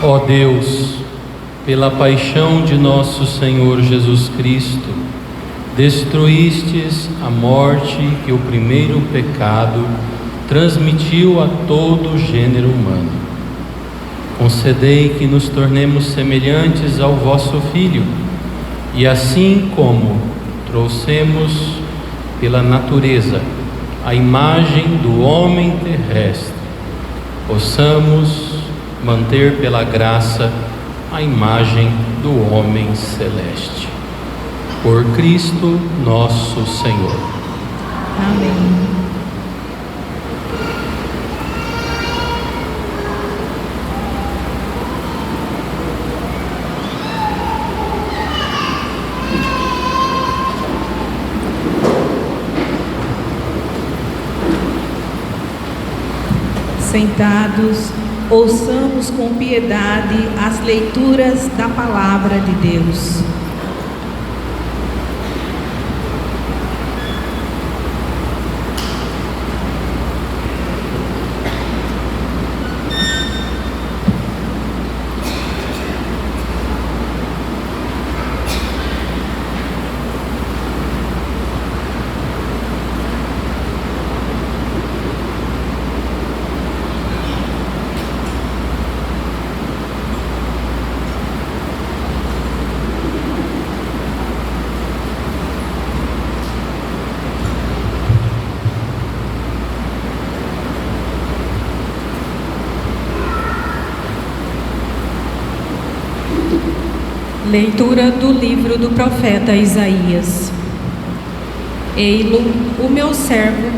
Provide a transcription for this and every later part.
Ó Deus, pela paixão de nosso Senhor Jesus Cristo, destruístes a morte que o primeiro pecado transmitiu a todo o gênero humano. Concedei que nos tornemos semelhantes ao vosso Filho, e assim como trouxemos pela natureza a imagem do homem terrestre, possamos manter pela graça a imagem do homem celeste. Por Cristo nosso Senhor. Amém. Sentados, ouçamos com piedade as leituras da Palavra de Deus. Leitura do livro do profeta Isaías. Ei-lo, o meu servo,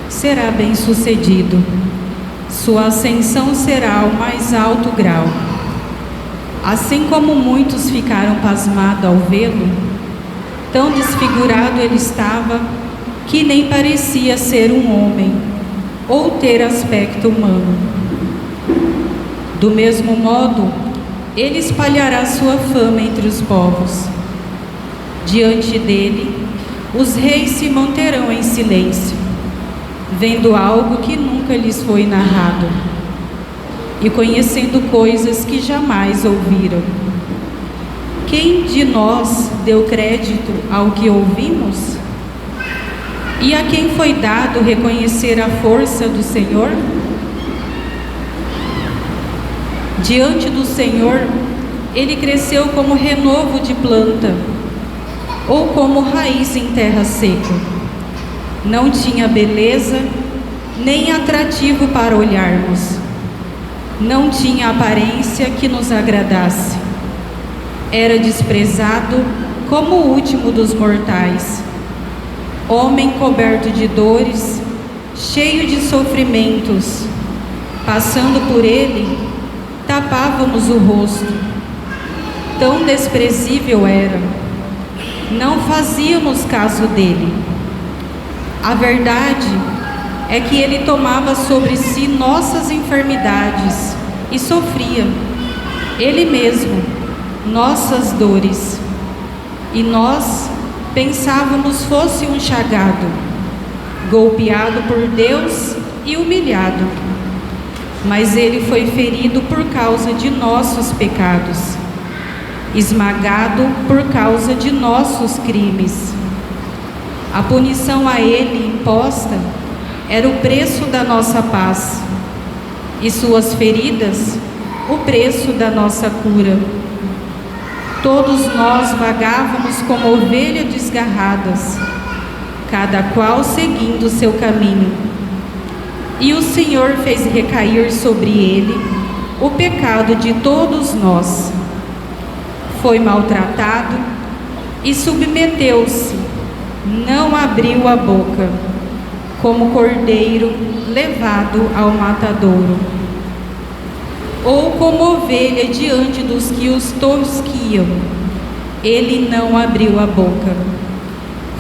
será bem-sucedido. Sua ascensão será ao mais alto grau. Assim como muitos ficaram pasmados ao vê-lo, tão desfigurado ele estava que nem parecia ser um homem ou ter aspecto humano. Do mesmo modo, ele espalhará sua fama entre os povos. Diante dele, os reis se manterão em silêncio, vendo algo que nunca lhes foi narrado, e conhecendo coisas que jamais ouviram. Quem de nós deu crédito ao que ouvimos? E a quem foi dado reconhecer a força do Senhor? Diante do Senhor, ele cresceu como renovo de planta, ou como raiz em terra seca. Não tinha beleza, nem atrativo para olharmos. Não tinha aparência que nos agradasse. Era desprezado como o último dos mortais. Homem coberto de dores, cheio de sofrimentos. Passando por ele, tapávamos o rosto. Tão desprezível era. Não fazíamos caso dele. A verdade é que ele tomava sobre si nossas enfermidades e sofria, ele mesmo, nossas dores. E nós pensávamos fosse um chagado, golpeado por Deus e humilhado. Mas ele foi ferido por causa de nossos pecados, esmagado por causa de nossos crimes. A punição a ele imposta era o preço da nossa paz, e suas feridas, o preço da nossa cura. Todos nós vagávamos como ovelhas desgarradas, cada qual seguindo seu caminho. E o Senhor fez recair sobre ele o pecado de todos nós. Foi maltratado e submeteu-se, não abriu a boca, como cordeiro levado ao matadouro, ou como ovelha diante dos que os tosquiam, ele não abriu a boca.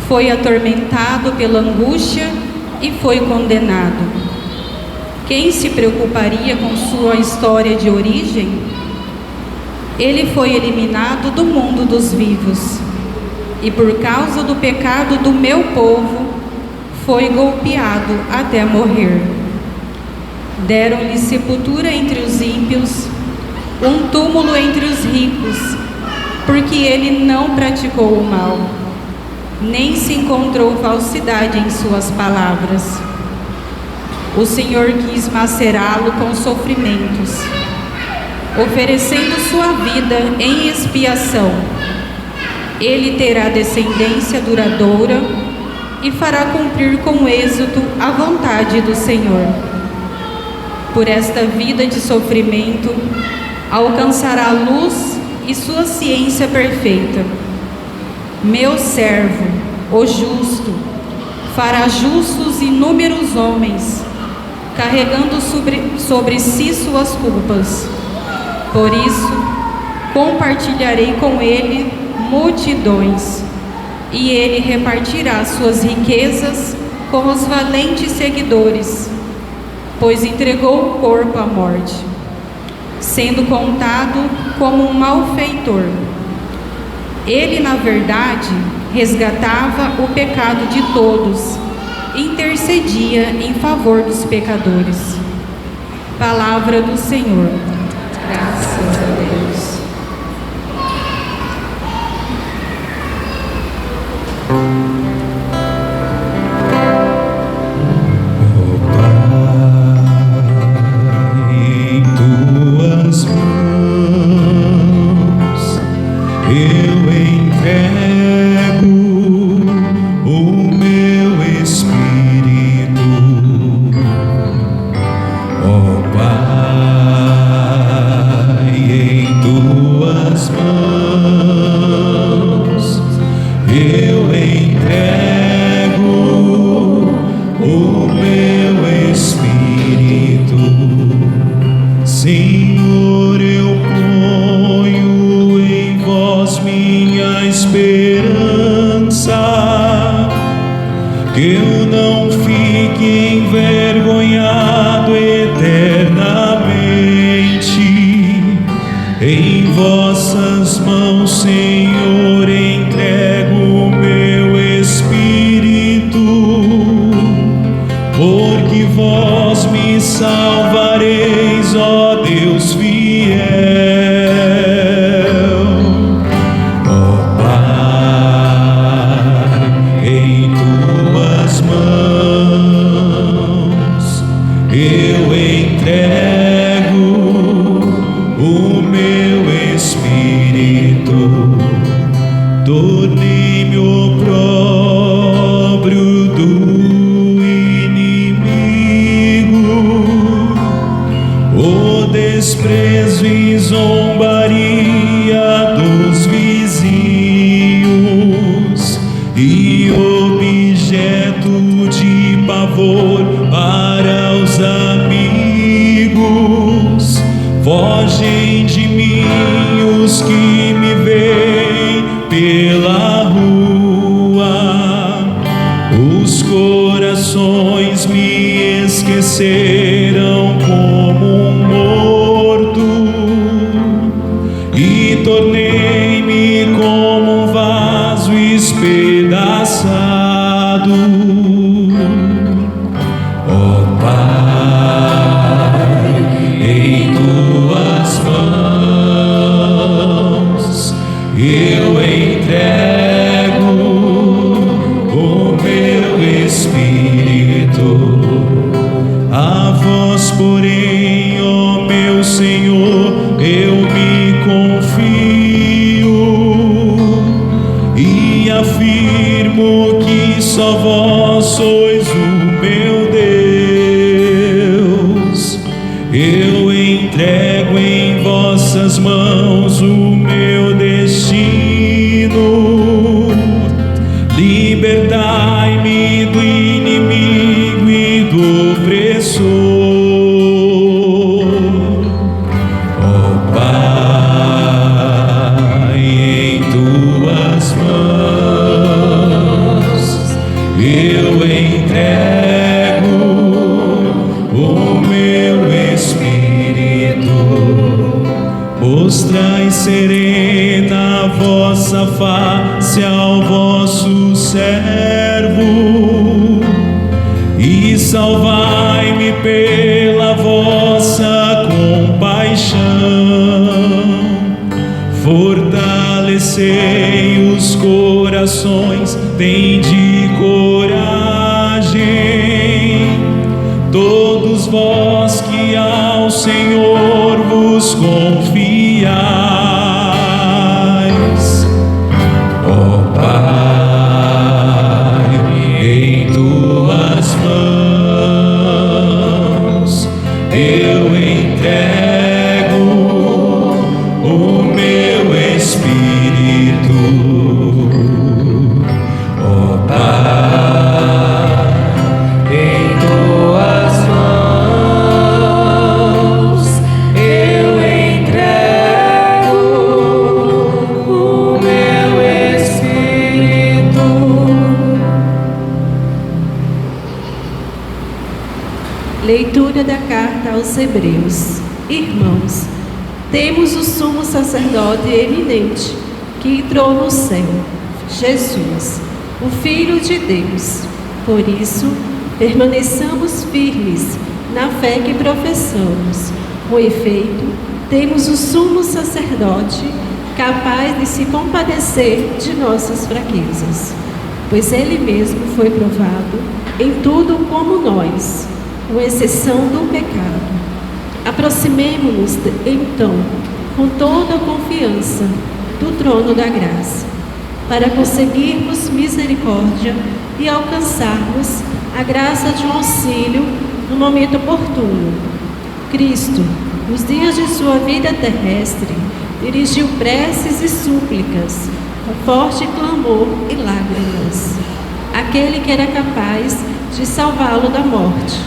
Foi atormentado pela angústia e foi condenado. Quem se preocuparia com sua história de origem? Ele foi eliminado do mundo dos vivos, e por causa do pecado do meu povo, foi golpeado até morrer. Deram-lhe sepultura entre os ímpios, um túmulo entre os ricos, porque ele não praticou o mal, nem se encontrou falsidade em suas palavras. O Senhor quis macerá-lo com sofrimentos, oferecendo sua vida em expiação. Ele terá descendência duradoura e fará cumprir com êxito a vontade do Senhor. Por esta vida de sofrimento, alcançará luz e sua ciência perfeita. Meu servo, o justo, fará justos inúmeros homens, carregando sobre si suas culpas. Por isso, compartilharei com ele multidões, e ele repartirá suas riquezas com os valentes seguidores, pois entregou o corpo à morte, sendo contado como um malfeitor. Ele, na verdade, resgatava o pecado de todos, intercedia em favor dos pecadores. Palavra do Senhor. Graças a Deus. Em tuas mãos eu entrego o meu espírito, ó Pai, em tuas mãos eu entrego o meu espírito. Senhor, eu ponho em vós minha esperança, que eu não fique envergonhado eternamente. Em vossas mãos, Senhor, entrego o meu espírito, porque vós me salvareis, ó Deus fiel. Ó Pai, em tuas mãos eu entrego o meu espírito. Tornei-me opróbrio do o desprezo e zombaria dos vizinhos, e objeto de pavor para os amigos. Fogem de mim os que me veem pela rua, os corações me esqueceram como um morto, e tornei-me como um vaso espedaçado. Ó Pai, em tuas mãos eu entrego o meu espírito. A vós, porém, ó meu Senhor, eu me confio e afirmo que só vós sois o meu Deus. Eu entrego em vossas mãos o meu destino. Libertai-me do inimigo e do opressor. Ó Pai, em tuas mãos eu entrego o meu espírito. Mostrai serena a vossa face ao vosso servo, e salvai-me pela vossa compaixão. fortalecei os corações, tende coragem, todos vós que ao Senhor vos confiais. Ó Pai, em tuas mãos eu entrego o meu espírito. Ó Pai, em tuas mãos eu entrego o meu espírito. Leitura da carta aos Hebreus. Irmãos, temos o sumo sacerdote eminente que entrou no céu, Jesus, o Filho de Deus. Por isso, permaneçamos firmes na fé que professamos. Com efeito, temos o sumo sacerdote capaz de se compadecer de nossas fraquezas, pois ele mesmo foi provado em tudo como nós, com exceção do pecado. Aproximemo-nos, então, com toda a confiança do trono da graça, para conseguirmos misericórdia e alcançarmos a graça de um auxílio no momento oportuno. Cristo, nos dias de sua vida terrestre, dirigiu preces e súplicas, com forte clamor e lágrimas, àquele que era capaz de salvá-lo da morte,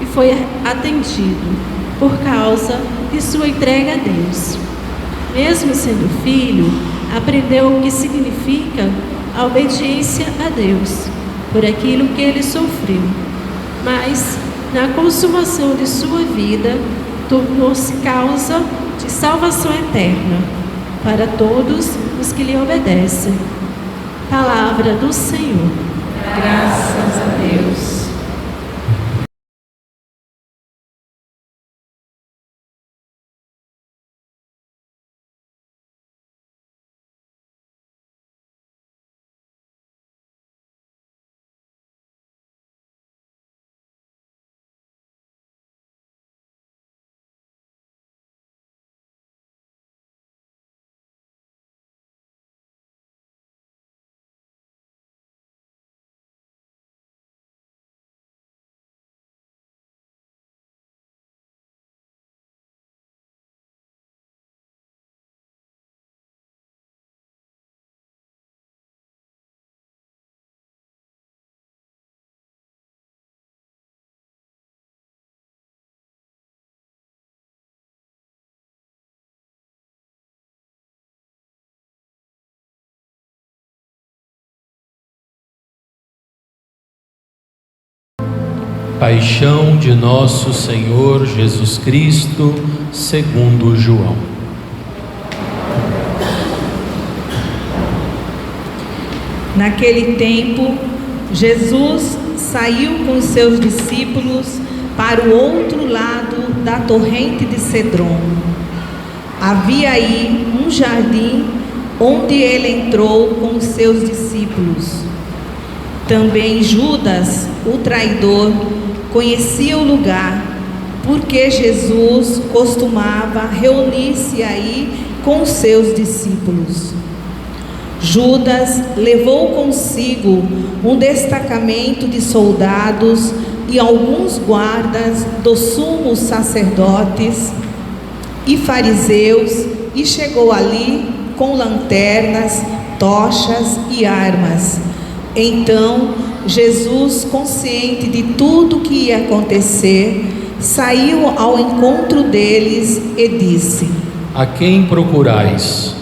e foi atendido por causa de sua entrega a Deus. Mesmo sendo filho, aprendeu o que significa a obediência a Deus, por aquilo que ele sofreu. Mas, na consumação de sua vida, tornou-se causa de salvação eterna para todos os que lhe obedecem. Palavra do Senhor. Graças a Deus. Paixão de nosso Senhor Jesus Cristo, segundo João. Naquele tempo, Jesus saiu com os seus discípulos para o outro lado da torrente de Cedron. Havia aí um jardim onde ele entrou com os seus discípulos. Também Judas, o traidor, conhecia o lugar, porque Jesus costumava reunir-se aí com os seus discípulos. Judas levou consigo um destacamento de soldados e alguns guardas dos sumos sacerdotes e fariseus e chegou ali com lanternas, tochas e armas. Então, Jesus, consciente de tudo que ia acontecer, saiu ao encontro deles e disse: A quem procurais?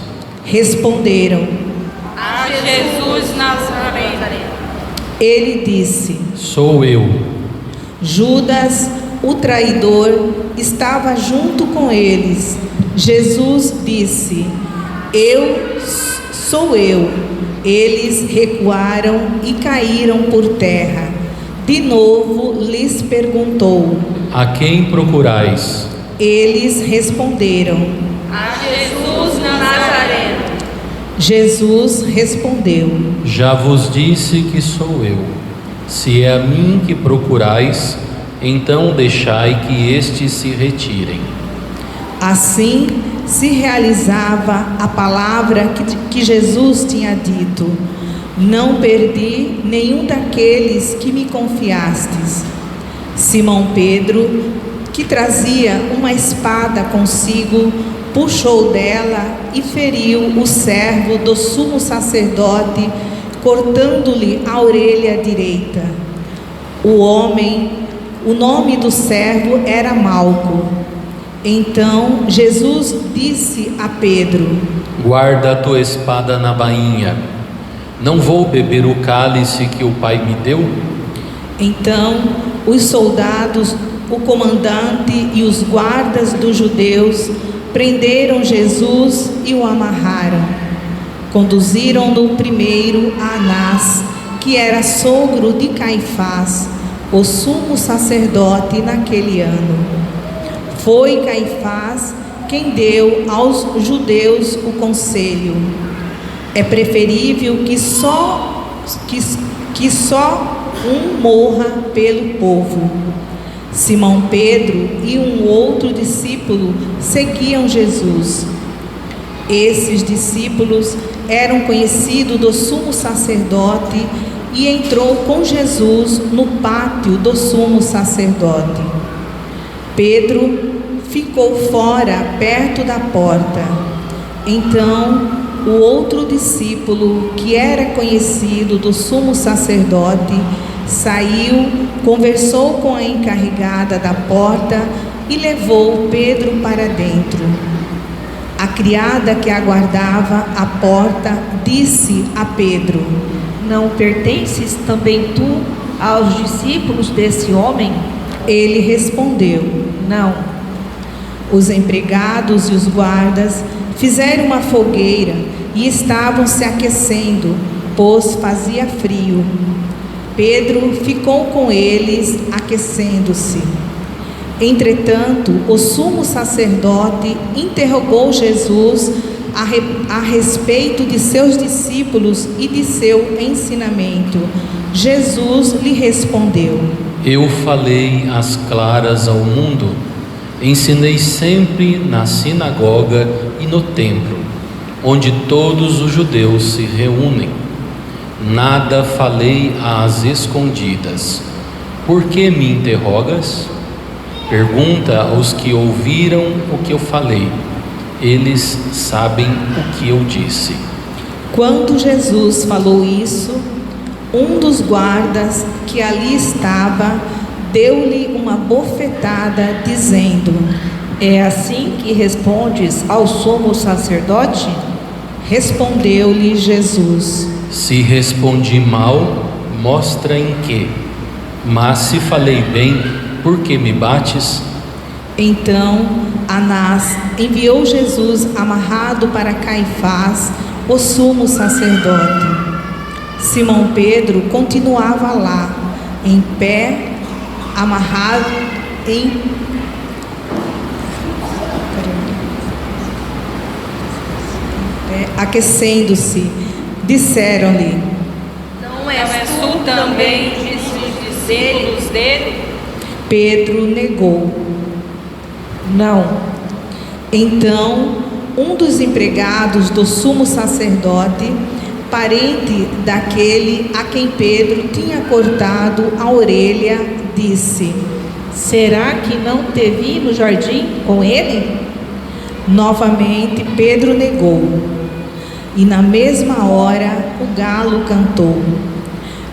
Responderam: A Jesus Nazareno. Ele disse: Sou eu. Judas, o traidor, estava junto com eles. Jesus disse: Sou eu. Eles recuaram e caíram por terra. De novo lhes perguntou: A quem procurais? Eles responderam: A Jesus Nazareno. Jesus respondeu: Já vos disse que sou eu. Se é a mim que procurais, então deixai que estes se retirem. Assim se realizava a palavra que Jesus tinha dito: Não perdi nenhum daqueles que me confiastes. Simão Pedro, que trazia uma espada consigo, puxou dela e feriu o servo do sumo sacerdote, cortando-lhe a orelha direita. O nome do servo era Malco. Então Jesus disse a Pedro: Guarda a tua espada na bainha. Não vou beber o cálice que o Pai me deu? Então os soldados, o comandante e os guardas dos judeus prenderam Jesus e o amarraram. Conduziram-no primeiro a Anás, que era sogro de Caifás, o sumo sacerdote naquele ano. Foi Caifás quem deu aos judeus o conselho: é preferível que só um morra pelo povo. Simão Pedro e um outro discípulo seguiam Jesus. Esses discípulos eram conhecidos do sumo sacerdote e entrou com Jesus no pátio do sumo sacerdote. Pedro ficou fora, perto da porta. Então o outro discípulo, que era conhecido do sumo sacerdote, saiu, conversou com a encarregada da porta e levou Pedro para dentro. A criada que aguardava à porta disse a Pedro: Não pertences também tu aos discípulos desse homem? Ele respondeu: Não. Os empregados e os guardas fizeram uma fogueira e estavam se aquecendo, pois fazia frio. Pedro ficou com eles, aquecendo-se. Entretanto, o sumo sacerdote interrogou Jesus a respeito de seus discípulos e de seu ensinamento. Jesus lhe respondeu: Eu falei às claras ao mundo. Ensinei sempre na sinagoga e no templo, onde todos os judeus se reúnem. Nada falei às escondidas. Por que me interrogas? Pergunta aos que ouviram o que eu falei. Eles sabem o que eu disse. Quando Jesus falou isso, um dos guardas que ali estava deu-lhe uma bofetada, dizendo: É assim que respondes ao sumo sacerdote? Respondeu-lhe Jesus: Se respondi mal, mostra em que. Mas se falei bem, por que me bates? Então Anás enviou Jesus amarrado para Caifás, o sumo sacerdote. Simão Pedro continuava lá, em pé, amarrado aquecendo-se. Disseram-lhe: Não és tu também dos discípulos dele? Pedro negou: Não. Então um dos empregados do sumo sacerdote, parente daquele a quem Pedro tinha cortado a orelha, disse: Será que não te vi no jardim com ele? Novamente Pedro negou. E na mesma hora o galo cantou.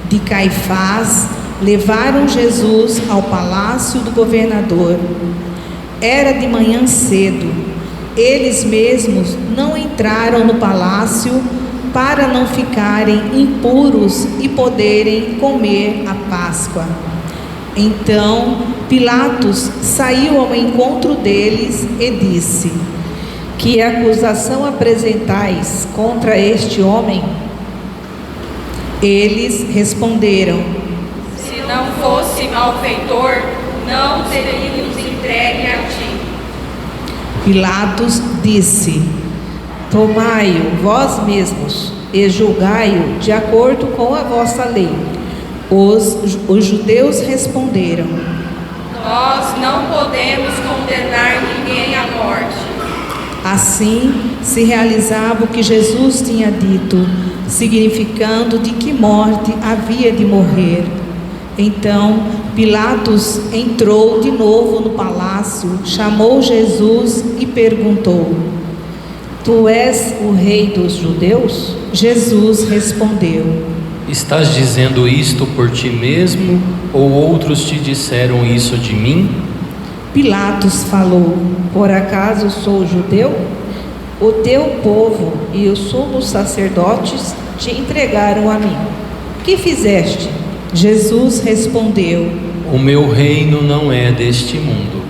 De Caifás levaram Jesus ao palácio do governador. Era de manhã cedo. Eles mesmos não entraram no palácio para não ficarem impuros e poderem comer a Páscoa. Então Pilatos saiu ao encontro deles e disse: Que acusação apresentais contra este homem? Eles responderam: Se não fosse malfeitor, não teríamos entregue a ti. Pilatos disse: Tomai-o vós mesmos e julgai-o de acordo com a vossa lei. Os judeus responderam: Nós não podemos condenar ninguém à morte. Assim se realizava o que Jesus tinha dito, significando de que morte havia de morrer. Então Pilatos entrou de novo no palácio, chamou Jesus e perguntou: Tu és o rei dos judeus? Jesus respondeu: Estás dizendo isto por ti mesmo, ou outros te disseram isso de mim? Pilatos falou: Por acaso sou judeu? O teu povo e os sumos sacerdotes te entregaram a mim. Que fizeste? Jesus respondeu: O meu reino não é deste mundo.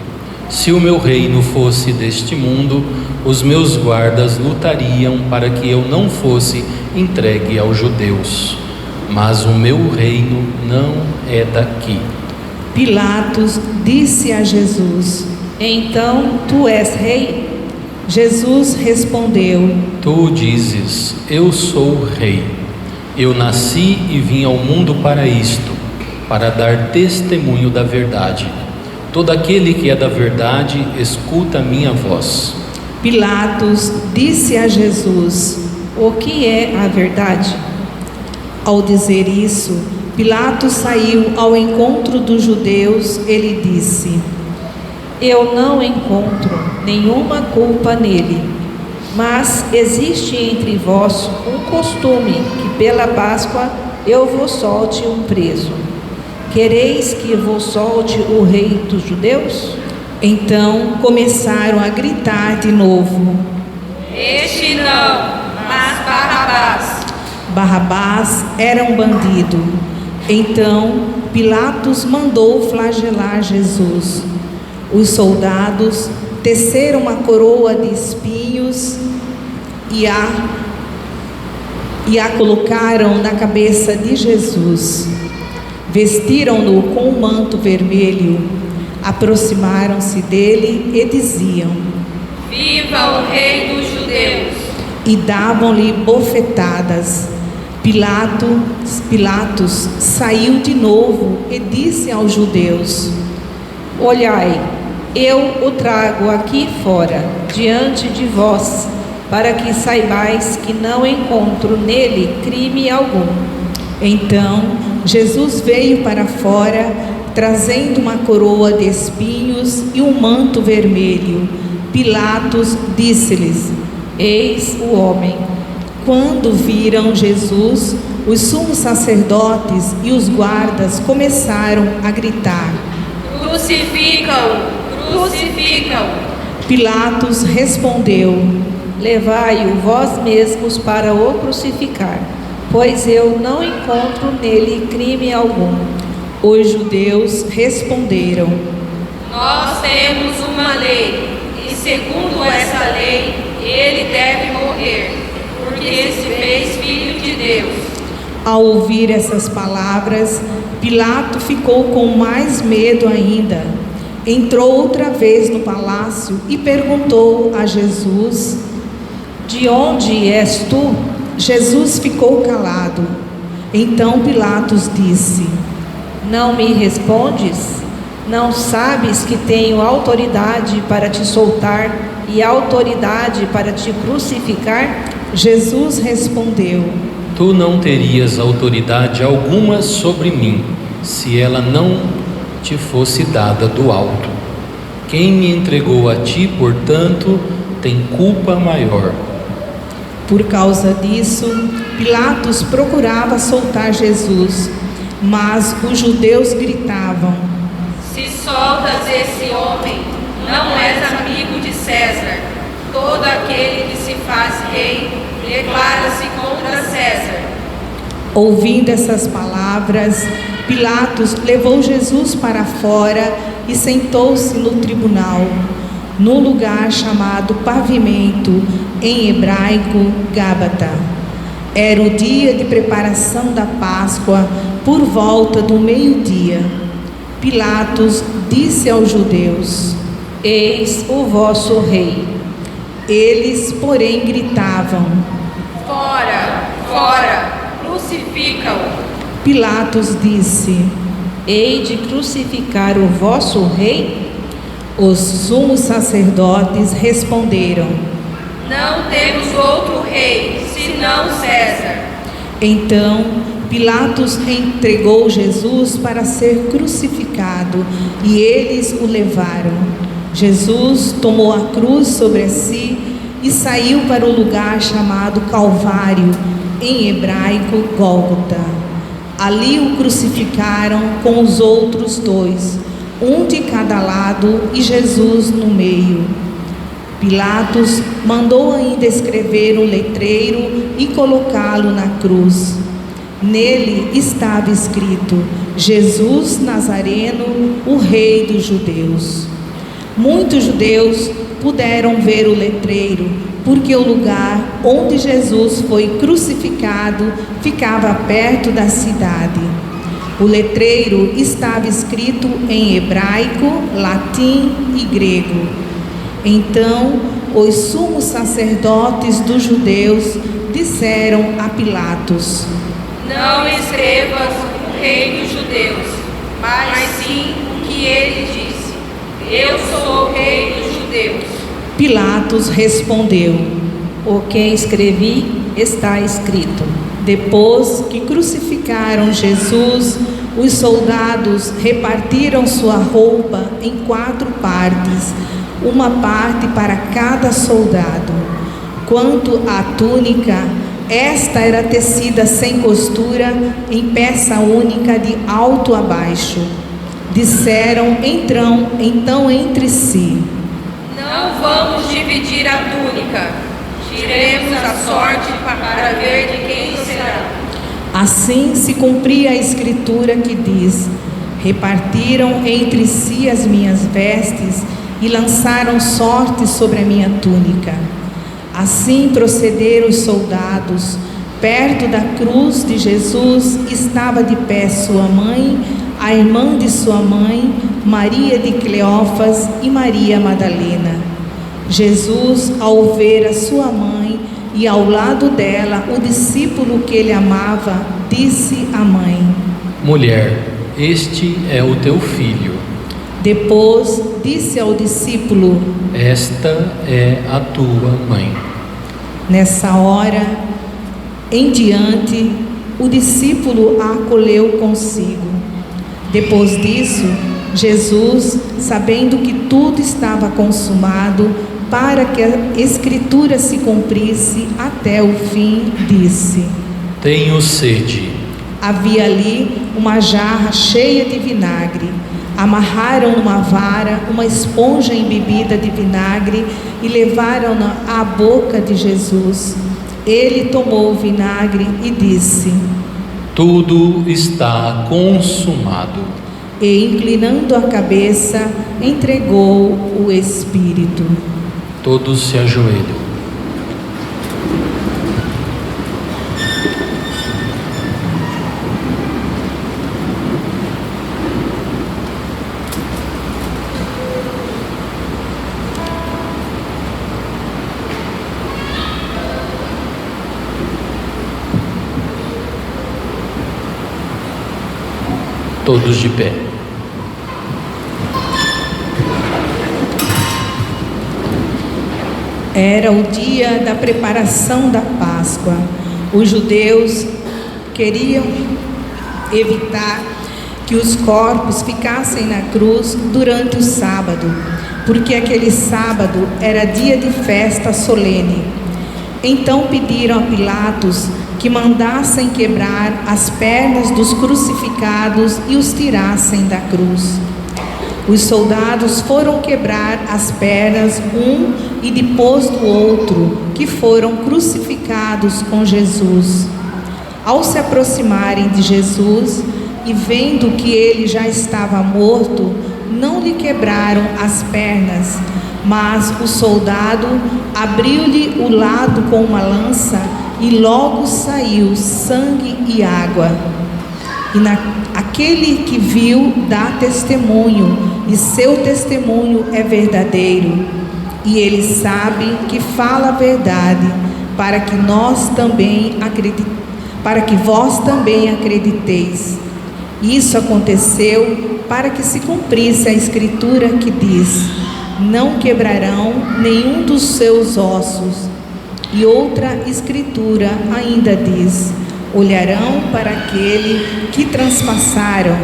Se o meu reino fosse deste mundo, os meus guardas lutariam para que eu não fosse entregue aos judeus. Mas o meu reino não é daqui. Pilatos disse a Jesus: Então tu és rei? Jesus respondeu: Tu dizes, eu sou rei. Eu nasci e vim ao mundo para isto, para dar testemunho da verdade. Todo aquele que é da verdade, escuta a minha voz. Pilatos disse a Jesus: O que é a verdade? Ao dizer isso, Pilatos saiu ao encontro dos judeus. Ele disse: Eu não encontro nenhuma culpa nele, mas existe entre vós um costume que pela Páscoa eu vos solte um preso. Quereis que vos solte o rei dos judeus? Então começaram a gritar de novo: Este não, mas Barrabás. Barrabás era um bandido. Então Pilatos mandou flagelar Jesus. Os soldados teceram uma coroa de espinhos e a colocaram na cabeça de Jesus. Vestiram-no com um manto vermelho, aproximaram-se dele e diziam: Viva o rei dos judeus! E davam-lhe bofetadas. Pilatos saiu de novo e disse aos judeus: Olhai, eu o trago aqui fora, diante de vós, para que saibais que não encontro nele crime algum. Então Jesus veio para fora, trazendo uma coroa de espinhos e um manto vermelho. Pilatos disse-lhes: Eis o homem. Quando viram Jesus, os sumos sacerdotes e os guardas começaram a gritar: Crucificam-o! Crucificam-o! Pilatos respondeu: Levai-o vós mesmos para o crucificar, pois eu não encontro nele crime algum. Os judeus responderam: Nós temos uma lei, e segundo essa lei, ele deve morrer, porque se fez filho de Deus. Ao ouvir essas palavras, Pilatos ficou com mais medo ainda. Entrou outra vez no palácio e perguntou a Jesus: De onde és tu? Jesus ficou calado. Então Pilatos disse: Não me respondes? Não sabes que tenho autoridade para te soltar e autoridade para te crucificar? Jesus respondeu: Tu não terias autoridade alguma sobre mim, se ela não te fosse dada do alto. Quem me entregou a ti, portanto, tem culpa maior. Por causa disso, Pilatos procurava soltar Jesus, mas os judeus gritavam: Se soltas esse homem, não és amigo de César. Todo aquele que se faz rei declara-se contra César. Ouvindo essas palavras, Pilatos levou Jesus para fora e sentou-se no tribunal, num lugar chamado Pavimento, em hebraico Gábata. Era o dia de preparação da Páscoa, por volta do meio-dia. Pilatos disse aos judeus: Eis o vosso rei. Eles, porém, gritavam. Fora, fora, crucifica-o. Pilatos disse: Hei de crucificar o vosso rei? Os sumos sacerdotes responderam. Não temos outro rei, senão César. Então Pilatos entregou Jesus para ser crucificado, e eles o levaram. Jesus tomou a cruz sobre si e saiu para o lugar chamado Calvário, em hebraico Gólgota. Ali o crucificaram com os outros dois, um de cada lado e Jesus no meio. Pilatos mandou ainda escrever um letreiro e colocá-lo na cruz. Nele estava escrito: Jesus Nazareno, o Rei dos Judeus. Muitos judeus puderam ver o letreiro, porque o lugar onde Jesus foi crucificado ficava perto da cidade. O letreiro estava escrito em hebraico, latim e grego. Então, os sumos sacerdotes dos judeus disseram a Pilatos: Não escrevas o rei dos judeus, mas sim o que ele disse: Eu sou o rei dos judeus. Pilatos respondeu: O que escrevi está escrito. Depois que crucificaram Jesus, os soldados repartiram sua roupa em 4 partes, uma parte para cada soldado. Quanto à túnica, esta era tecida sem costura, em peça única de alto a baixo. Disseram então entre si: Não vamos dividir a túnica, tiremos a sorte para ver de quem será. Assim se cumpria a escritura que diz: Repartiram entre si as minhas vestes e lançaram sorte sobre a minha túnica. Assim procederam os soldados. Perto da cruz de Jesus estava de pé sua mãe, a irmã de sua mãe, Maria de Cleófas e Maria Madalena. Jesus, ao ver a sua mãe e ao lado dela o discípulo que ele amava, disse à mãe: Mulher, este é o teu filho. Depois disse ao discípulo: Esta é a tua mãe. Nessa hora em diante, o discípulo a acolheu consigo. Depois disso, Jesus, sabendo que tudo estava consumado, para que a escritura se cumprisse até o fim, disse: Tenho sede. Havia ali uma jarra cheia de vinagre. Amarraram numa vara uma esponja embebida de vinagre e levaram-na à boca de Jesus. Ele tomou o vinagre e disse: Tudo está consumado. E, inclinando a cabeça, entregou o Espírito. Todos se ajoelham. Todos de pé. Era o dia da preparação da Páscoa. Os judeus queriam evitar que os corpos ficassem na cruz durante o sábado, porque aquele sábado era dia de festa solene. Então pediram a Pilatos que mandassem quebrar as pernas dos crucificados e os tirassem da cruz. Os soldados foram quebrar as pernas um e depois do outro, que foram crucificados com Jesus. Ao se aproximarem de Jesus e vendo que ele já estava morto, não lhe quebraram as pernas, mas o soldado abriu-lhe o lado com uma lança e logo saiu sangue e água. E aquele que viu dá testemunho, e seu testemunho é verdadeiro. E ele sabe que fala a verdade, para que vós também acrediteis. Isso aconteceu para que se cumprisse a escritura que diz: não quebrarão nenhum dos seus ossos. E outra escritura ainda diz: olharão para aquele que transpassaram.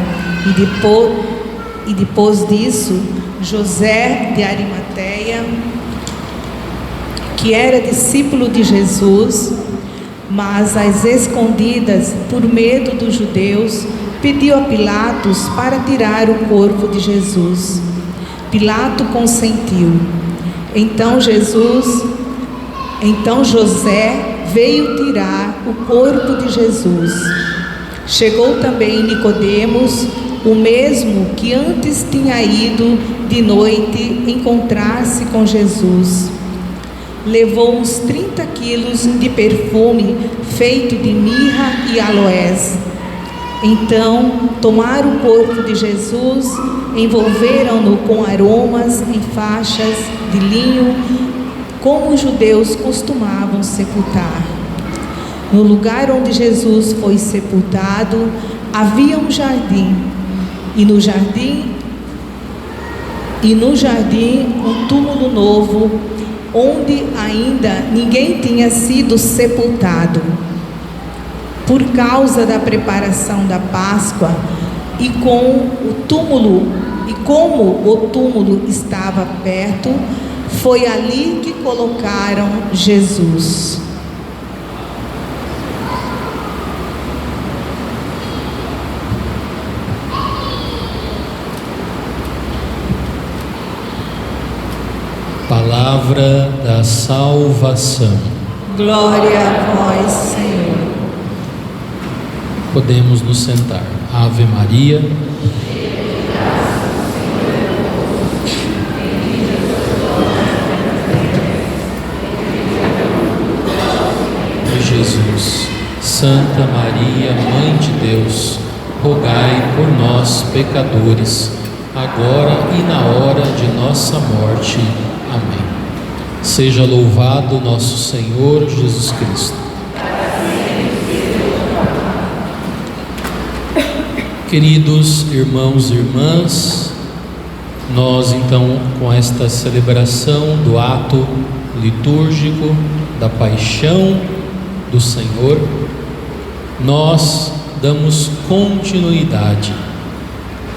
E depois disso, José de Arimateia, que era discípulo de Jesus, mas às escondidas, por medo dos judeus, pediu a Pilatos para tirar o corpo de Jesus. Pilato consentiu. Então José veio tirar o corpo de Jesus. Chegou também Nicodemos, o mesmo que antes tinha ido de noite encontrar-se com Jesus. Levou uns 30 quilos de perfume feito de mirra e aloés. Então tomaram o corpo de Jesus, envolveram-no com aromas em faixas de linho, como os judeus costumavam sepultar. No lugar onde Jesus foi sepultado havia um jardim, e no jardim um túmulo novo, onde ainda ninguém tinha sido sepultado. Por causa da preparação da Páscoa, e como o túmulo estava perto, foi ali que colocaram Jesus. Palavra da salvação. Glória a vós, Senhor. Podemos nos sentar. Ave Maria. Jesus, Santa Maria, Mãe de Deus, rogai por nós, pecadores, agora e na hora de nossa morte. Amém. Seja louvado nosso Senhor Jesus Cristo. Queridos irmãos e irmãs, nós então, com esta celebração do ato litúrgico da paixão do Senhor, nós damos continuidade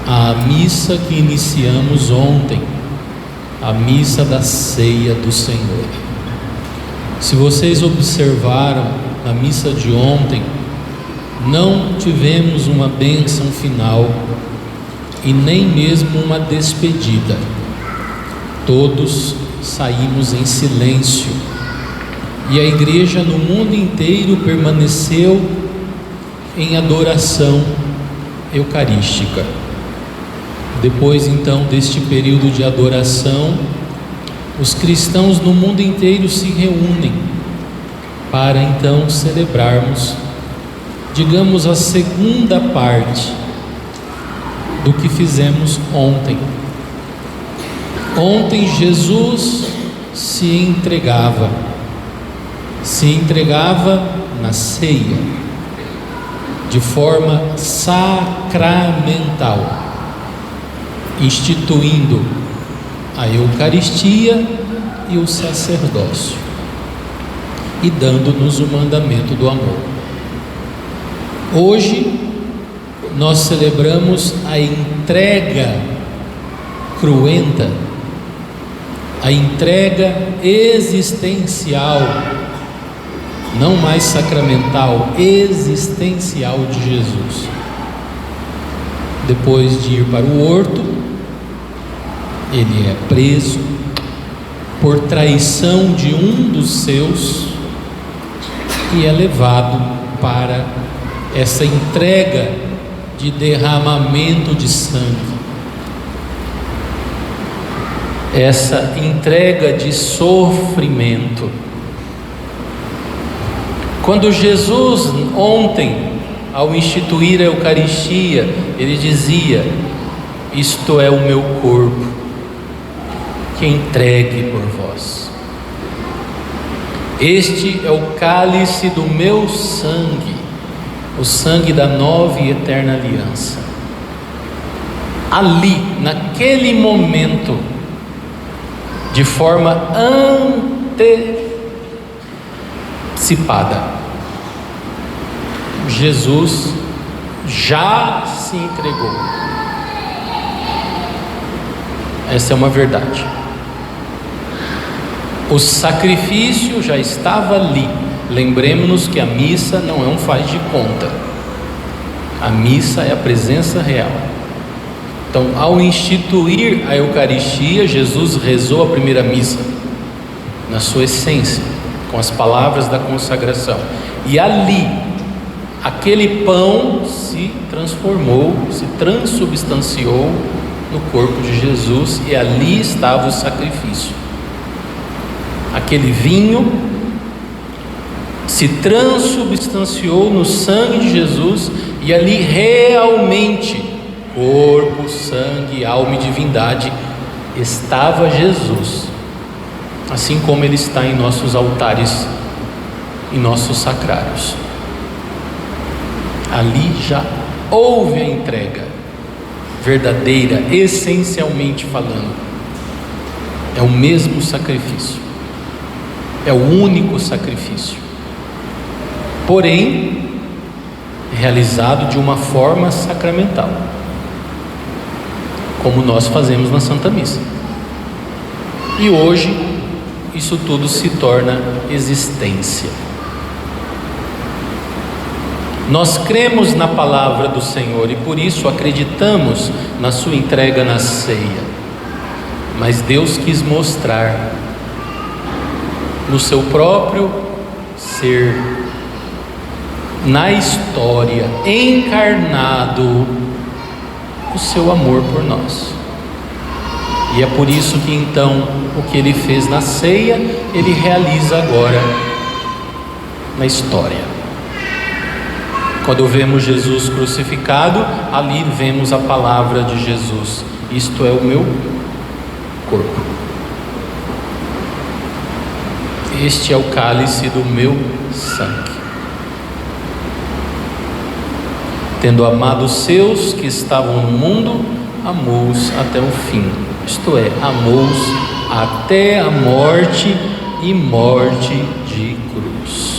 à missa que iniciamos ontem, a missa da ceia do Senhor. Se vocês observaram na missa de ontem, não tivemos uma bênção final e nem mesmo uma despedida. Todos saímos em silêncio e a igreja no mundo inteiro permaneceu em adoração eucarística. Depois então deste período de adoração, os cristãos no mundo inteiro se reúnem para então celebrarmos, digamos, a segunda parte do que fizemos ontem. Ontem Jesus se entregava na ceia, de forma sacramental, instituindo a Eucaristia e o sacerdócio e dando-nos o mandamento do amor. Hoje nós celebramos a entrega cruenta, a entrega existencial, não mais sacramental, existencial de Jesus. Depois de ir para o horto, ele é preso por traição de um dos seus e é levado para essa entrega de derramamento de sangue, essa entrega de sofrimento. Quando Jesus ontem, ao instituir a Eucaristia, ele dizia: isto é o meu corpo, que entregue por vós. Este é o cálice do meu sangue, o sangue da nova e eterna aliança. Ali, naquele momento, de forma antecipada, Jesus já se entregou. Essa é uma verdade. O sacrifício já estava ali. Lembremos-nos que a missa não é um faz de conta. A missa é a presença real. Então, ao instituir a Eucaristia, Jesus rezou a primeira missa na sua essência, com as palavras da consagração. E ali, aquele pão se transformou, se transubstanciou no corpo de Jesus, e ali estava o sacrifício. Aquele vinho se transubstanciou no sangue de Jesus, e ali realmente, corpo, sangue, alma e divindade, estava Jesus, assim como Ele está em nossos altares, em nossos sacrários. Ali já houve a entrega verdadeira, essencialmente falando. É o mesmo sacrifício, é o único sacrifício, porém realizado de uma forma sacramental, como nós fazemos na Santa Missa. E hoje isso tudo se torna existência. Nós cremos na palavra do Senhor e por isso acreditamos na sua entrega na ceia. Mas Deus quis mostrar no seu próprio ser, na história, encarnado, o seu amor por nós. E é por isso que então o que Ele fez na ceia, Ele realiza agora na história. Quando vemos Jesus crucificado, ali vemos a palavra de Jesus: isto é o meu corpo, este é o cálice do meu sangue. Tendo amado os seus que estavam no mundo, amou-os até o fim, isto é, amou-os até a morte e morte de cruz.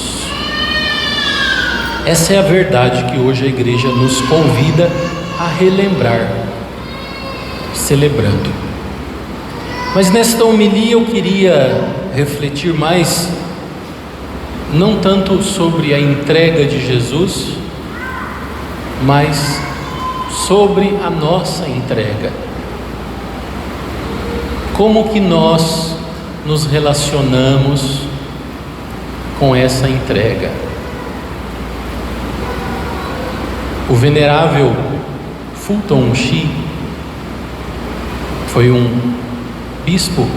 Essa é a verdade que hoje a igreja nos convida a relembrar, celebrando. Mas nesta homilia eu queria refletir mais, não tanto sobre a entrega de Jesus, mas sobre a nossa entrega. Como que nós nos relacionamos com essa entrega? O venerável Fulton Sheen foi um bispo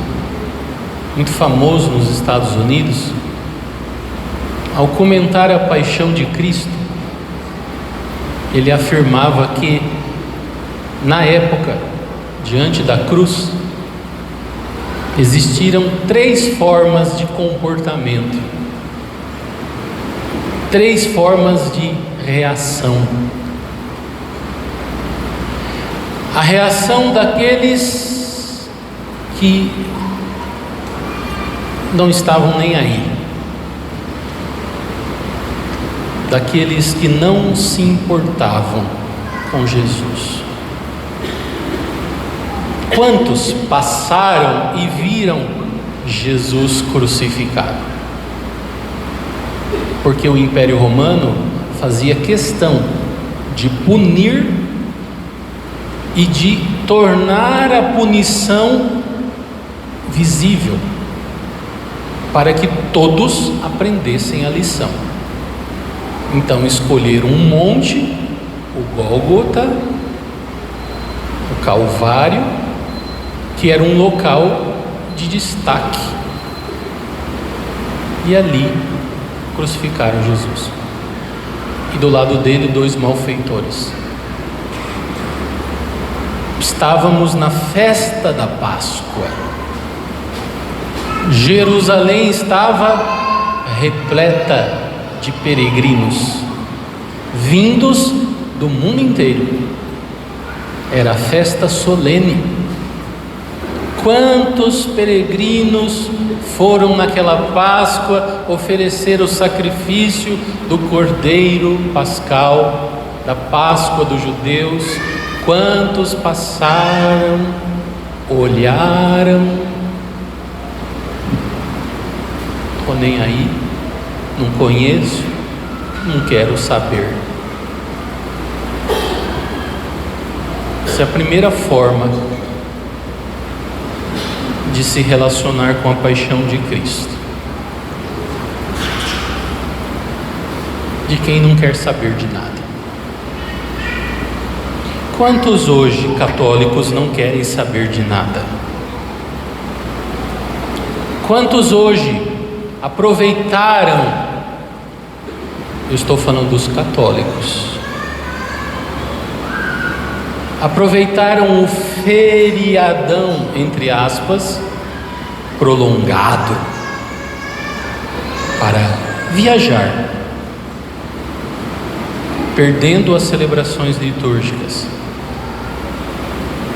muito famoso nos Estados Unidos. Ao comentar a paixão de Cristo, ele afirmava que na época, diante da cruz, existiram 3 formas de comportamento, 3 formas de reação. A reação daqueles que não estavam nem aí, daqueles que não se importavam com Jesus. Quantos passaram e viram Jesus crucificado? Porque o Império Romano fazia questão de punir e de tornar a punição visível, para que todos aprendessem a lição. Então escolheram um monte, o Gólgota, o Calvário, que era um local de destaque, e ali crucificaram Jesus, e do lado dele 2 malfeitores. Estávamos na festa da Páscoa, Jerusalém estava repleta de peregrinos, vindos do mundo inteiro. Era festa solene. Quantos peregrinos foram naquela Páscoa oferecer o sacrifício do Cordeiro Pascal, da Páscoa dos judeus? Quantos passaram, olharam, tô nem aí, não conheço, não quero saber. Essa é a primeira forma de se relacionar com a paixão de Cristo, de quem não quer saber de nada. Quantos hoje católicos não querem saber de nada? Quantos hoje aproveitaram, eu estou falando dos católicos, aproveitaram o feriadão, entre aspas, prolongado, para viajar, perdendo as celebrações litúrgicas,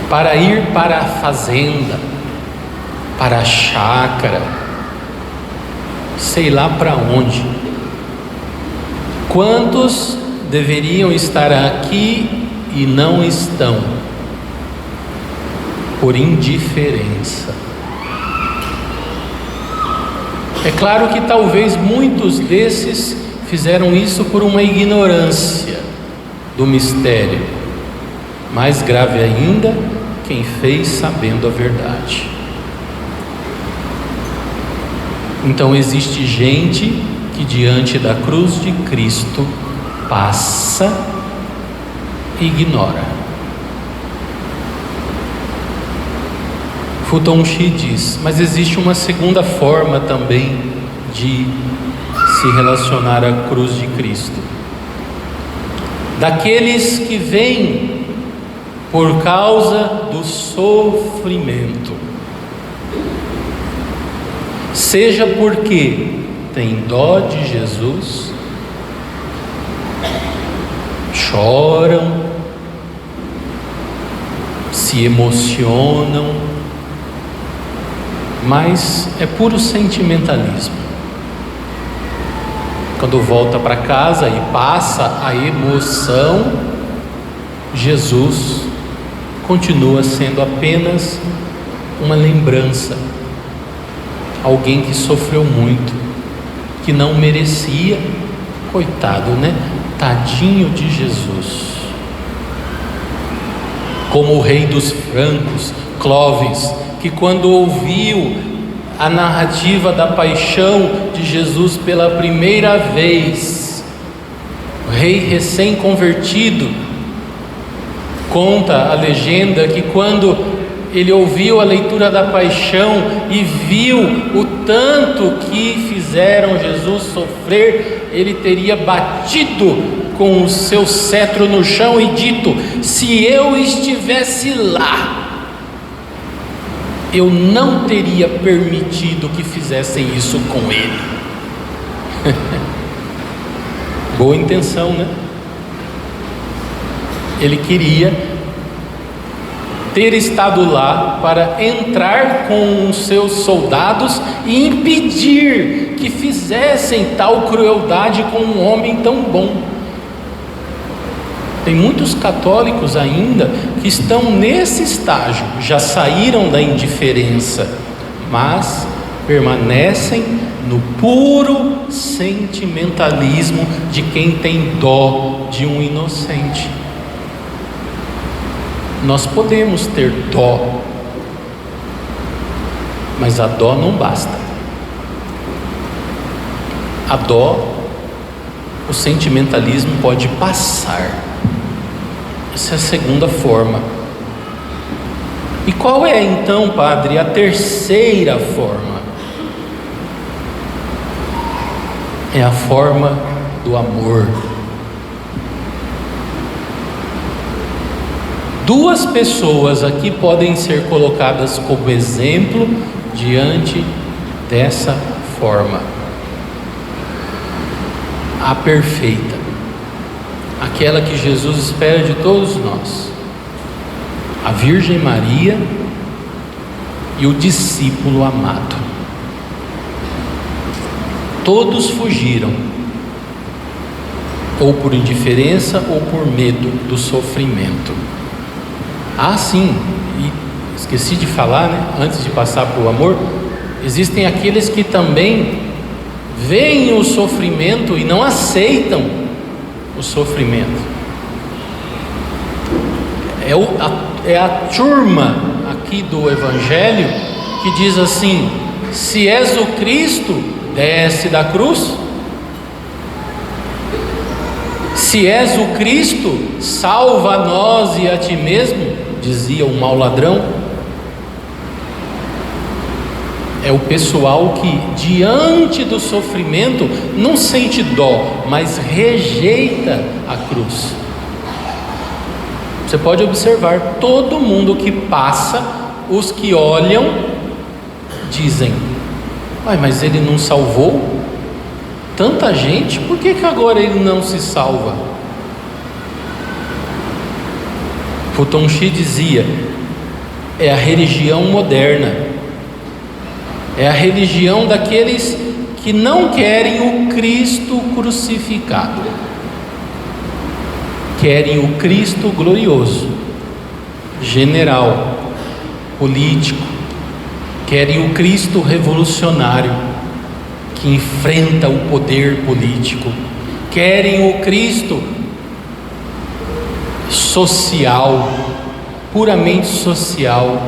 para ir para a fazenda, para a chácara, sei lá para onde. Quantos deveriam estar aqui e não estão, por indiferença? É claro que talvez muitos desses fizeram isso por uma ignorância do mistério. Mais grave ainda, quem fez sabendo a verdade. Então existe gente que diante da cruz de Cristo passa e ignora. Futon Chi diz, mas existe uma segunda forma também de se relacionar à cruz de Cristo. Daqueles que vêm por causa do sofrimento, seja porque tem dó de Jesus, choram, se emocionam, mas é puro sentimentalismo. Quando volta para casa e passa a emoção, Jesus continua sendo apenas uma lembrança, alguém que sofreu muito, que não merecia, coitado, né? Tadinho de Jesus. Como o rei dos francos, Clovis, que quando ouviu a narrativa da paixão de Jesus pela primeira vez, o rei recém-convertido, conta a legenda que quando ele ouviu a leitura da paixão e viu o tanto que fizeram Jesus sofrer, ele teria batido com o seu cetro no chão e dito: se eu estivesse lá, eu não teria permitido que fizessem isso com ele. Boa intenção, né? Ele queria ter estado lá para entrar com os seus soldados e impedir que fizessem tal crueldade com um homem tão bom. Tem muitos católicos ainda que estão nesse estágio, já saíram da indiferença, mas permanecem no puro sentimentalismo de quem tem dó de um inocente. Nós podemos ter dó, mas a dó não basta. A dó, o sentimentalismo pode passar. Essa é a segunda forma. E qual é então, padre, a terceira forma? É a forma do amor. Duas pessoas aqui podem ser colocadas como exemplo diante dessa forma, a perfeita, aquela que Jesus espera de todos nós, a Virgem Maria e o discípulo amado. Todos fugiram, ou por indiferença ou por medo do sofrimento. Ah, sim, e esqueci de falar, né? Antes de passar para o amor, existem aqueles que também veem o sofrimento e não aceitam o sofrimento. É a turma aqui do Evangelho que diz assim: se és o Cristo, desce da cruz. Se és o Cristo, salva a nós e a ti mesmo, dizia o mau ladrão. É o pessoal que, diante do sofrimento, não sente dó, mas rejeita a cruz. Você pode observar, todo mundo que passa, os que olham, dizem: mas ele não salvou tanta gente, por que agora ele não se salva? Futon Chi dizia: é a religião moderna, é a religião daqueles que não querem o Cristo crucificado, querem o Cristo glorioso, general, político, querem o Cristo revolucionário, que enfrenta o poder político, querem o Cristo social, puramente social.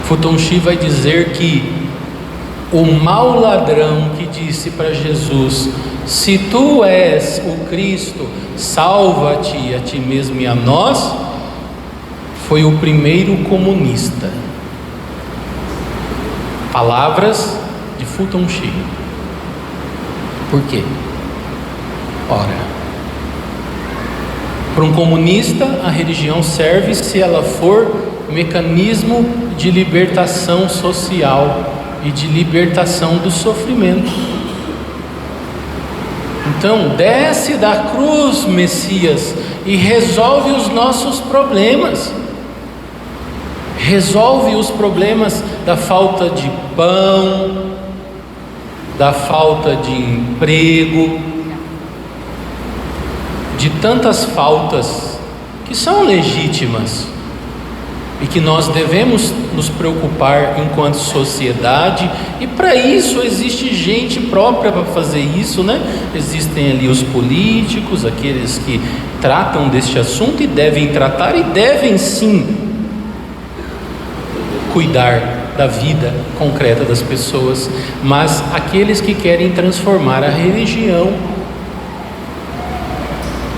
Futon Chi vai dizer que o mau ladrão que disse para Jesus: se tu és o Cristo, salva-te a ti mesmo e a nós, foi o primeiro comunista. Palavras de Futon Chi. Por quê? Ora, para um comunista, a religião serve se ela for mecanismo de libertação social e de libertação do sofrimento. Então, desce da cruz, Messias, e resolve os nossos problemas. Resolve os problemas da falta de pão, da falta de emprego, de tantas faltas que são legítimas e que nós devemos nos preocupar enquanto sociedade, e para isso existe gente própria para fazer isso, né? Existem ali os políticos, aqueles que tratam deste assunto e devem tratar, e devem sim cuidar da vida concreta das pessoas, mas aqueles que querem transformar a religião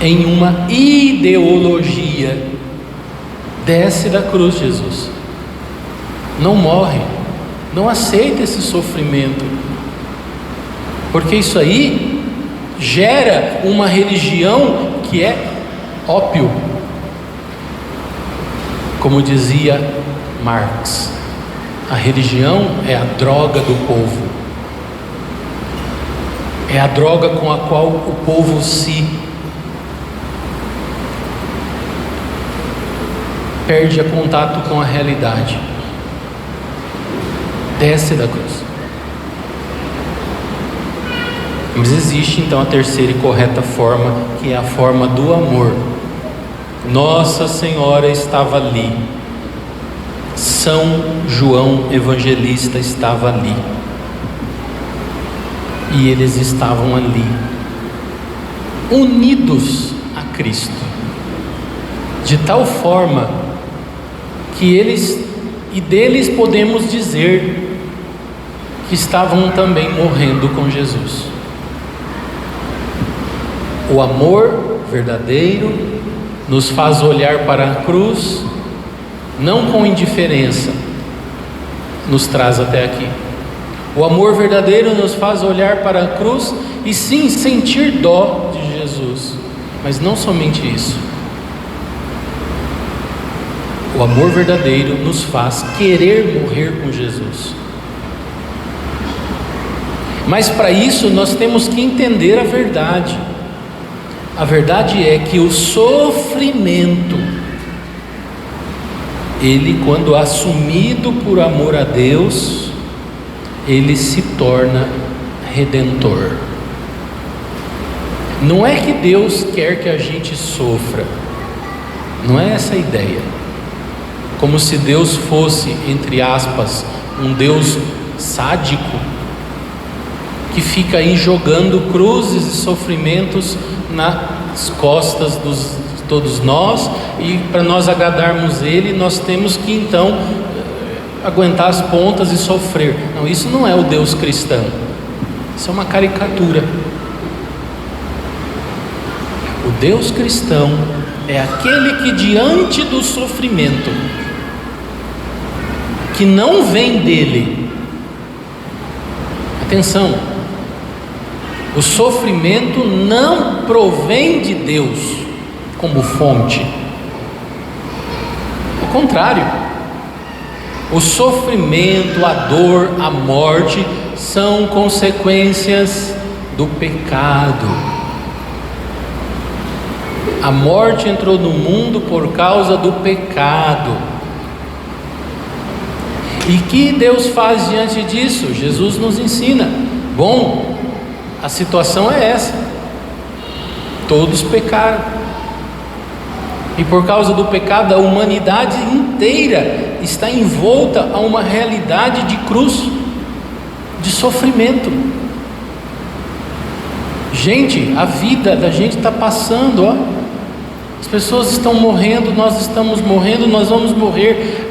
em uma ideologia, desce da cruz, Jesus, não morre, não aceita esse sofrimento, porque isso aí gera uma religião que é ópio, como dizia Marx. A religião é a droga do povo, é a droga com a qual o povo se perde contato com a realidade. Desce da cruz. Mas existe então a terceira e correta forma, que é a forma do amor. Nossa Senhora estava ali, São João Evangelista estava ali, e eles estavam ali, unidos a Cristo, de tal forma que eles, e deles podemos dizer que estavam também morrendo com Jesus. O amor verdadeiro nos faz olhar para a cruz, não com indiferença, nos traz até aqui. O amor verdadeiro nos faz olhar para a cruz e sim sentir dó de Jesus, mas não somente isso. O amor verdadeiro nos faz querer morrer com Jesus. Mas para isso nós temos que entender a verdade. A verdade é que o sofrimento, ele, quando assumido por amor a Deus, ele se torna redentor. Não é que Deus quer que a gente sofra, não é essa a ideia. Como se Deus fosse, entre aspas, um Deus sádico, que fica aí jogando cruzes e sofrimentos nas costas de todos nós, e para nós agradarmos Ele, nós temos que então aguentar as pontas e sofrer. Não, isso não é o Deus cristão, isso é uma caricatura. O Deus cristão é aquele que, diante do sofrimento, que não vem dele, atenção, o sofrimento não provém de Deus como fonte. Ao contrário, o sofrimento, a dor, a morte são consequências do pecado. A morte entrou no mundo por causa do pecado. E que Deus faz diante disso? Jesus nos ensina. Bom, a situação é essa: todos pecaram, e por causa do pecado a humanidade inteira está envolta a uma realidade de cruz, de sofrimento. Gente, a vida da gente está passando, ó. As pessoas estão morrendo, nós estamos morrendo, nós vamos morrer.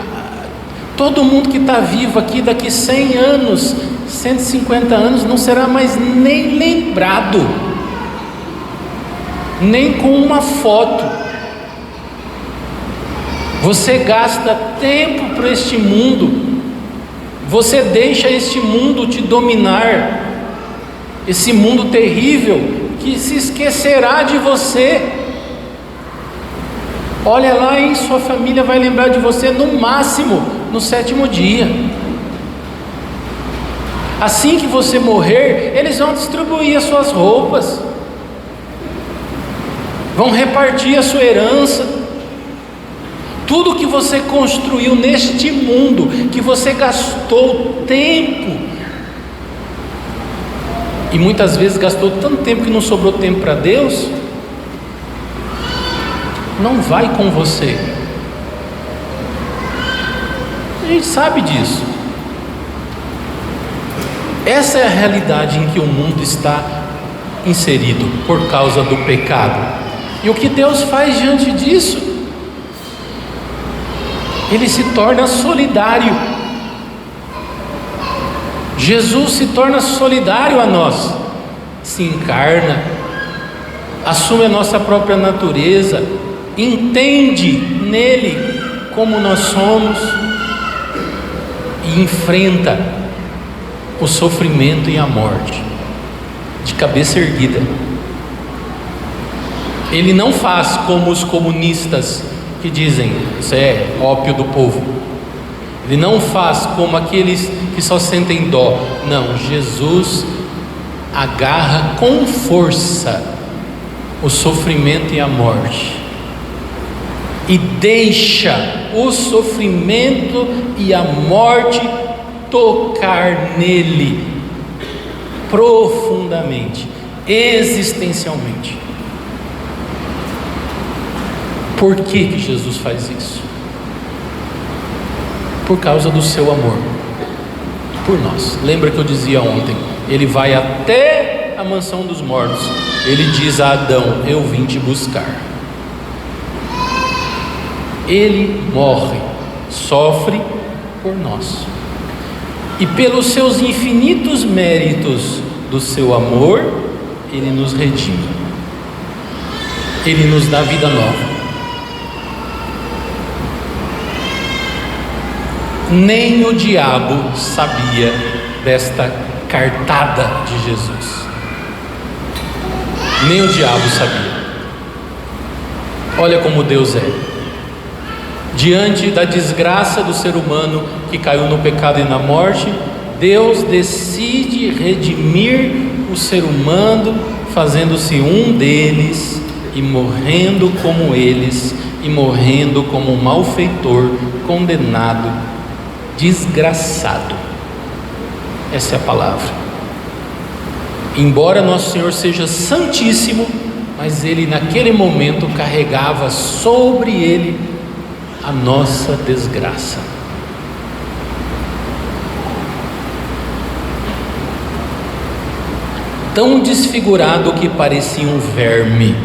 Todo mundo que está vivo aqui, daqui 100 anos, 150 anos, não será mais nem lembrado, nem com uma foto. Você gasta tempo para este mundo, você deixa este mundo te dominar, esse mundo terrível que se esquecerá de você. Olha lá, hein? Sua família vai lembrar de você no máximo no 7º dia. Assim que você morrer, eles vão distribuir as suas roupas, vão repartir a sua herança. Tudo que você construiu neste mundo, que você gastou tempo, e muitas vezes gastou tanto tempo que não sobrou tempo para Deus, não vai com você. A gente sabe disso. Essa é a realidade em que o mundo está inserido por causa do pecado. E o que Deus faz diante disso? Ele se torna solidário. Jesus se torna solidário a nós, se encarna, assume a nossa própria natureza, entende nele como nós somos e enfrenta o sofrimento e a morte de cabeça erguida. Ele não faz como os comunistas que dizem isso é ópio do povo. Ele não faz como aqueles que só sentem dó. Não, Jesus agarra com força o sofrimento e a morte e deixa o sofrimento e a morte tocar nele profundamente, existencialmente. Por que Jesus faz isso? Por causa do seu amor por nós. Lembra que eu dizia ontem? Ele vai até a mansão dos mortos. Ele diz a Adão: eu vim te buscar. Ele morre, sofre por nós, e pelos seus infinitos méritos do seu amor, ele nos redime, ele nos dá vida nova. Nem o diabo sabia desta cartada de Jesus, nem o diabo sabia. Olha como Deus é. Diante da desgraça do ser humano que caiu no pecado e na morte, Deus decide redimir o ser humano, fazendo-se um deles e morrendo como eles, e morrendo como um malfeitor, condenado, desgraçado. Essa é a palavra. Embora nosso Senhor seja santíssimo, mas Ele naquele momento carregava sobre Ele a nossa desgraça. Tão desfigurado que parecia um verme,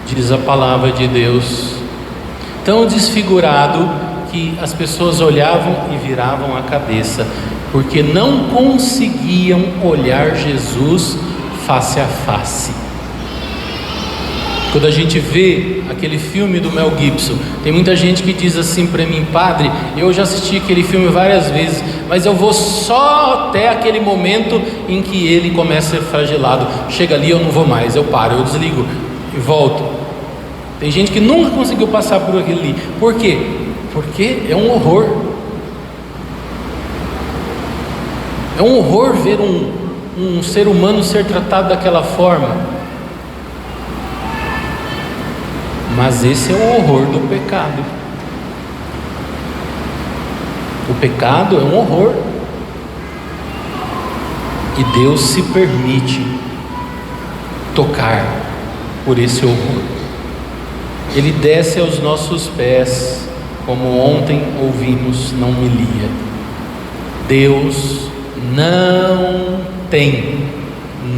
diz a palavra de Deus. Tão desfigurado que as pessoas olhavam e viravam a cabeça, porque não conseguiam olhar Jesus face a face. Quando a gente vê aquele filme do Mel Gibson, tem muita gente que diz assim para mim: padre, eu já assisti aquele filme várias vezes, mas eu vou só até aquele momento em que ele começa a ser flagelado. Chega ali, eu não vou mais, eu paro, eu desligo e volto. Tem gente que nunca conseguiu passar por aquele ali. Por quê? Porque é um horror. É um horror ver um ser humano ser tratado daquela forma. Mas esse é o horror do pecado. O pecado é um horror. E Deus se permite tocar por esse horror. Ele desce aos nossos pés, como ontem ouvimos na homilia. Deus não tem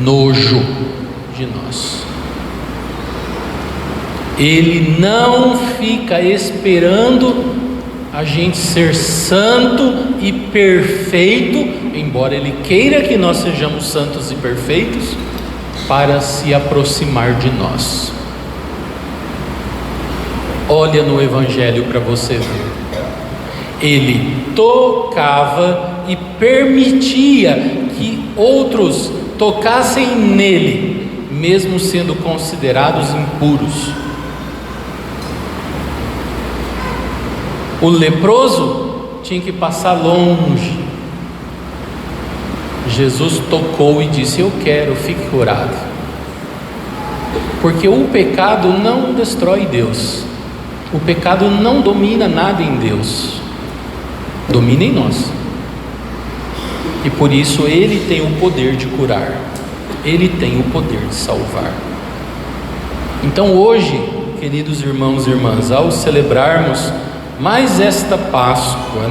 nojo de nós. Ele não fica esperando a gente ser santo e perfeito, embora Ele queira que nós sejamos santos e perfeitos, para se aproximar de nós. Olha no Evangelho para você ver. Ele tocava e permitia que outros tocassem nele, mesmo sendo considerados impuros. O leproso tinha que passar longe. Jesus tocou e disse: eu quero, fique curado. Porque o pecado não destrói Deus. O pecado não domina nada em Deus. Domina em nós. E por isso Ele tem o poder de curar. Ele tem o poder de salvar. Então hoje, queridos irmãos e irmãs, ao celebrarmos mais esta Páscoa,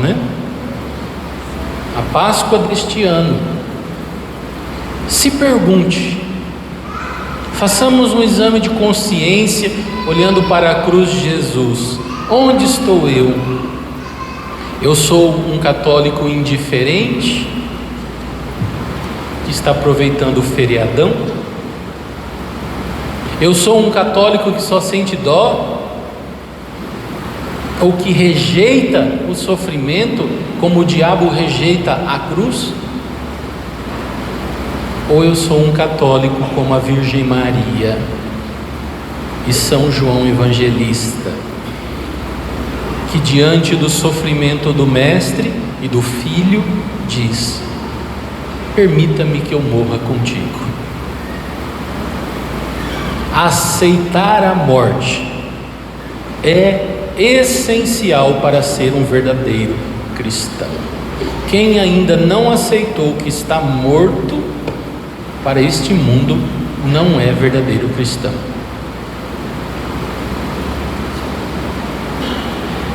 a Páscoa deste ano, se pergunte, façamos um exame de consciência, olhando para a cruz de Jesus. Onde estou eu? Eu sou um católico indiferente, que está aproveitando o feriadão? Eu sou um católico que só sente dó? Ou que rejeita o sofrimento como o diabo rejeita a cruz? Ou eu sou um católico como a Virgem Maria e São João Evangelista, que diante do sofrimento do Mestre e do Filho diz: permita-me que eu morra contigo. Aceitar a morte é essencial para ser um verdadeiro cristão. Quem ainda não aceitou que está morto para este mundo não é verdadeiro cristão.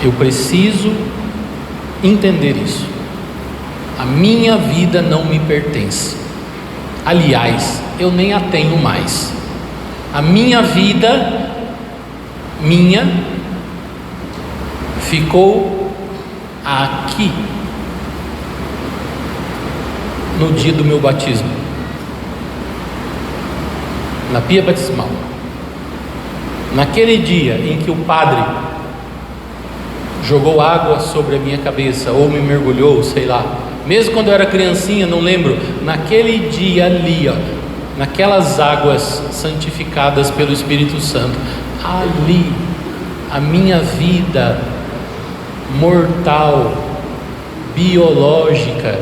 Eu preciso entender isso. A minha vida não me pertence. Aliás, eu nem a tenho mais. A minha vida, ficou aqui no dia do meu batismo, na pia batismal. Naquele dia em que o padre jogou água sobre a minha cabeça, ou me mergulhou, sei lá, mesmo quando eu era criancinha, não lembro, naquele dia ali, naquelas águas santificadas pelo Espírito Santo, ali a minha vida mortal, biológica,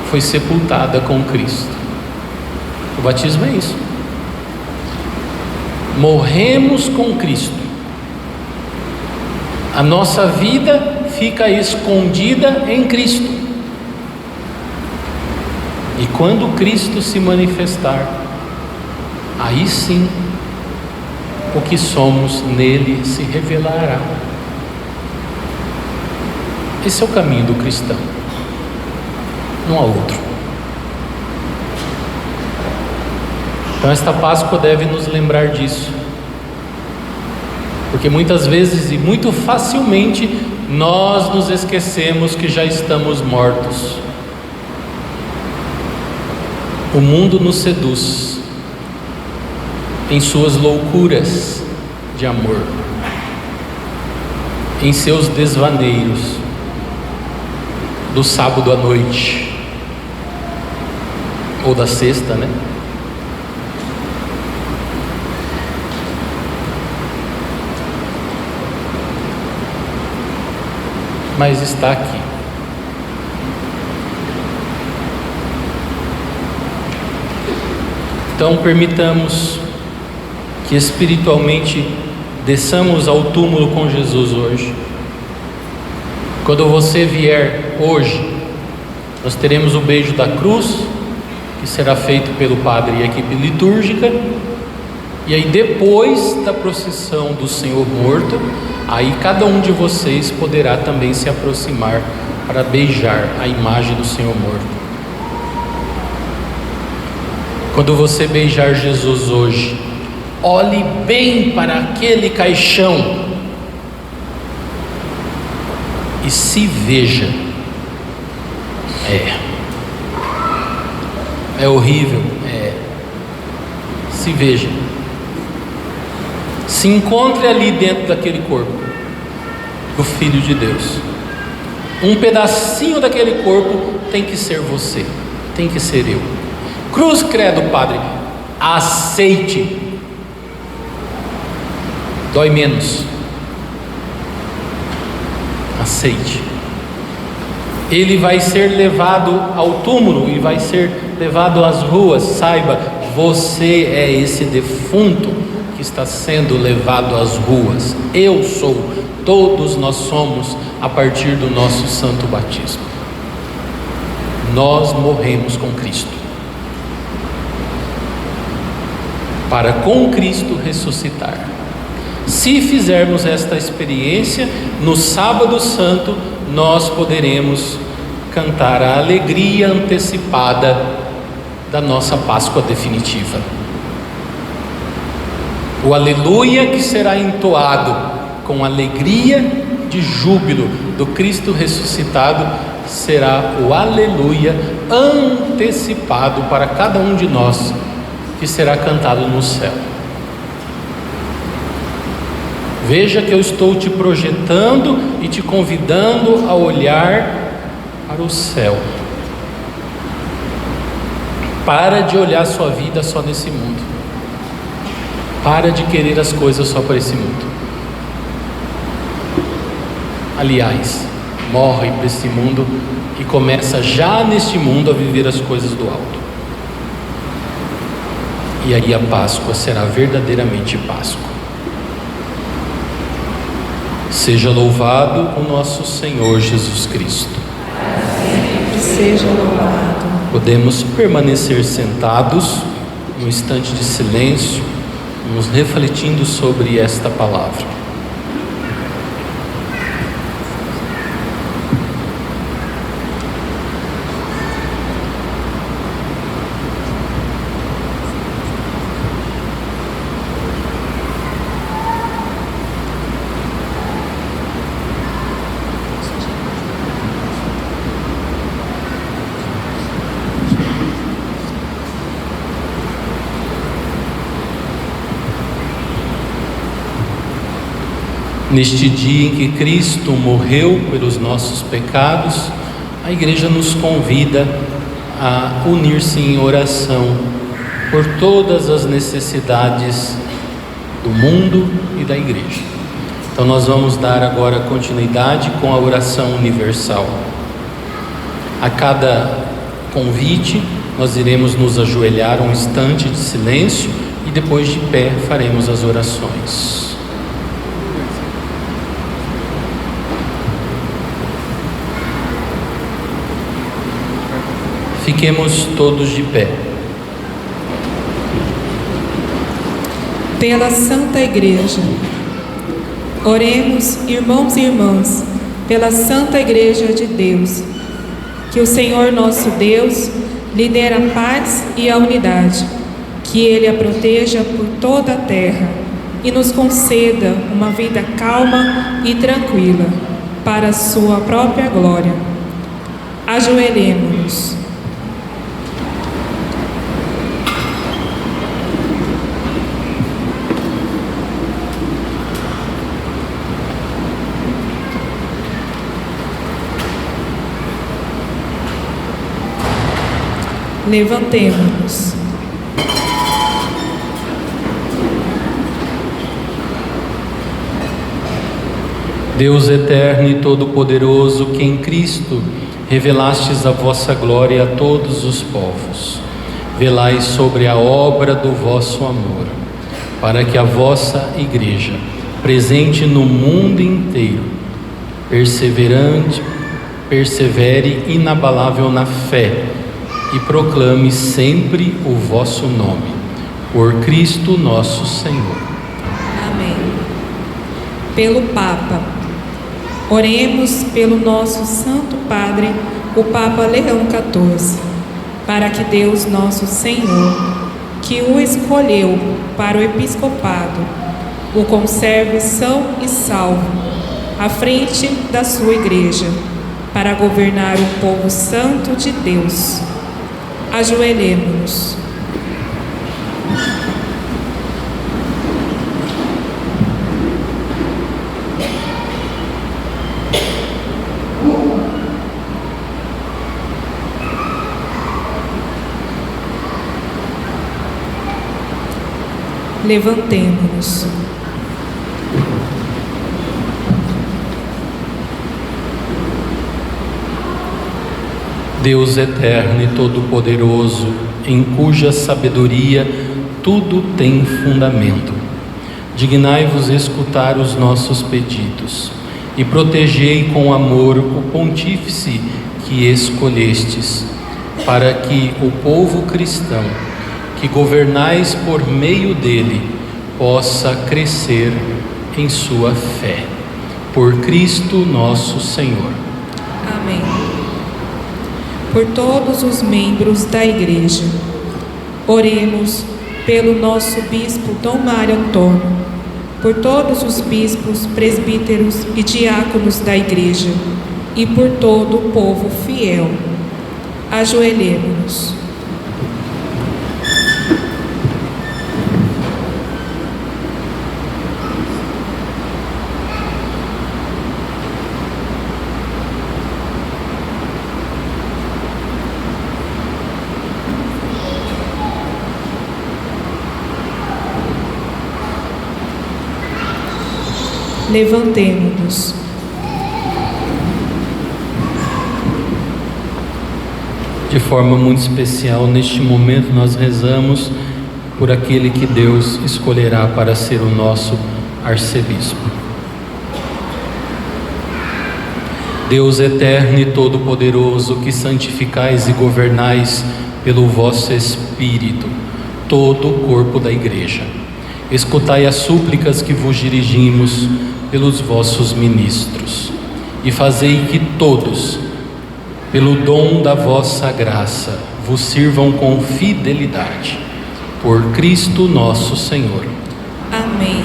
foi sepultada com Cristo. O batismo é isso. Morremos com Cristo. A nossa vida fica escondida em Cristo. E quando Cristo se manifestar, aí sim o que somos nele se revelará. Esse é o caminho do cristão, não há outro. Então esta Páscoa deve nos lembrar disso, porque muitas vezes e muito facilmente nós nos esquecemos que já estamos mortos. O mundo nos seduz em suas loucuras de amor, em seus desvaneios do sábado à noite, ou da sexta, né? Mas está aqui. Então permitamos que espiritualmente desçamos ao túmulo com Jesus hoje. Quando você vier hoje, nós teremos o beijo da cruz, que será feito pelo padre e a equipe litúrgica. E aí depois da procissão do Senhor morto, aí cada um de vocês poderá também se aproximar para beijar a imagem do Senhor morto. Quando você beijar Jesus hoje, olhe bem para aquele caixão e se veja. É horrível, se veja. Se encontre ali dentro daquele corpo do Filho de Deus. Um pedacinho daquele corpo tem que ser você, tem que ser eu. Cruz, credo, Padre, aceite. Dói menos. Aceite. Ele vai ser levado ao túmulo e vai ser levado às ruas. Saiba, você é esse defunto que está sendo levado às ruas. Eu sou, todos nós somos a partir do nosso santo batismo. Nós morremos com Cristo, para com Cristo ressuscitar. Se fizermos esta experiência no sábado santo, nós poderemos cantar a alegria antecipada da nossa Páscoa definitiva. O aleluia que será entoado com alegria de júbilo do Cristo ressuscitado será o aleluia antecipado para cada um de nós, que será cantado no céu. Veja que eu estou te projetando e te convidando a olhar para o céu. Para de olhar sua vida só nesse mundo. Para de querer as coisas só para esse mundo. Aliás, morre para esse mundo e começa já neste mundo a viver as coisas do alto. E aí a Páscoa será verdadeiramente Páscoa. Seja louvado o nosso Senhor Jesus Cristo. Seja louvado. Podemos permanecer sentados, um instante de silêncio, nos refletindo sobre esta palavra. Neste dia em que Cristo morreu pelos nossos pecados, a Igreja nos convida a unir-se em oração por todas as necessidades do mundo e da Igreja. Então nós vamos dar agora continuidade com a oração universal. A cada convite, nós iremos nos ajoelhar um instante de silêncio e depois de pé faremos as orações. Fiquemos todos de pé. Pela Santa Igreja. Oremos, irmãos e irmãs, pela Santa Igreja de Deus. Que o Senhor nosso Deus lhe dê a paz e a unidade, que Ele a proteja por toda a terra e nos conceda uma vida calma e tranquila, para a sua própria glória. Ajoelhemo-nos. Levantemo-nos. Deus eterno e todo-poderoso, que em Cristo revelastes a vossa glória a todos os povos, velai sobre a obra do vosso amor, para que a vossa Igreja, presente no mundo inteiro, persevere inabalável na fé e proclame sempre o vosso nome, por Cristo nosso Senhor. Amém. Pelo Papa. Oremos pelo nosso Santo Padre, o Papa Leão XIV, para que Deus nosso Senhor, que o escolheu para o episcopado, o conserve são e salvo, à frente da sua Igreja, para governar o povo santo de Deus. Ajoelhemo-nos. Levantemo-nos. Deus eterno e todo-poderoso, em cuja sabedoria tudo tem fundamento, dignai-vos escutar os nossos pedidos e protegei com amor o pontífice que escolhestes, para que o povo cristão, que governais por meio dele, possa crescer em sua fé. Por Cristo nosso Senhor. Amém. Por todos os membros da Igreja, oremos pelo nosso bispo Dom Mário Antônio, por todos os bispos, presbíteros e diáconos da Igreja e por todo o povo fiel. Ajoelhemo-nos. Levantemo-nos. De forma muito especial, neste momento nós rezamos por aquele que Deus escolherá para ser o nosso arcebispo. Deus eterno e todo-poderoso, que santificais e governais pelo vosso Espírito todo o corpo da Igreja, escutai as súplicas que vos dirigimos pelos vossos ministros, e fazei que todos, pelo dom da vossa graça, vos sirvam com fidelidade. Por Cristo nosso Senhor. Amém.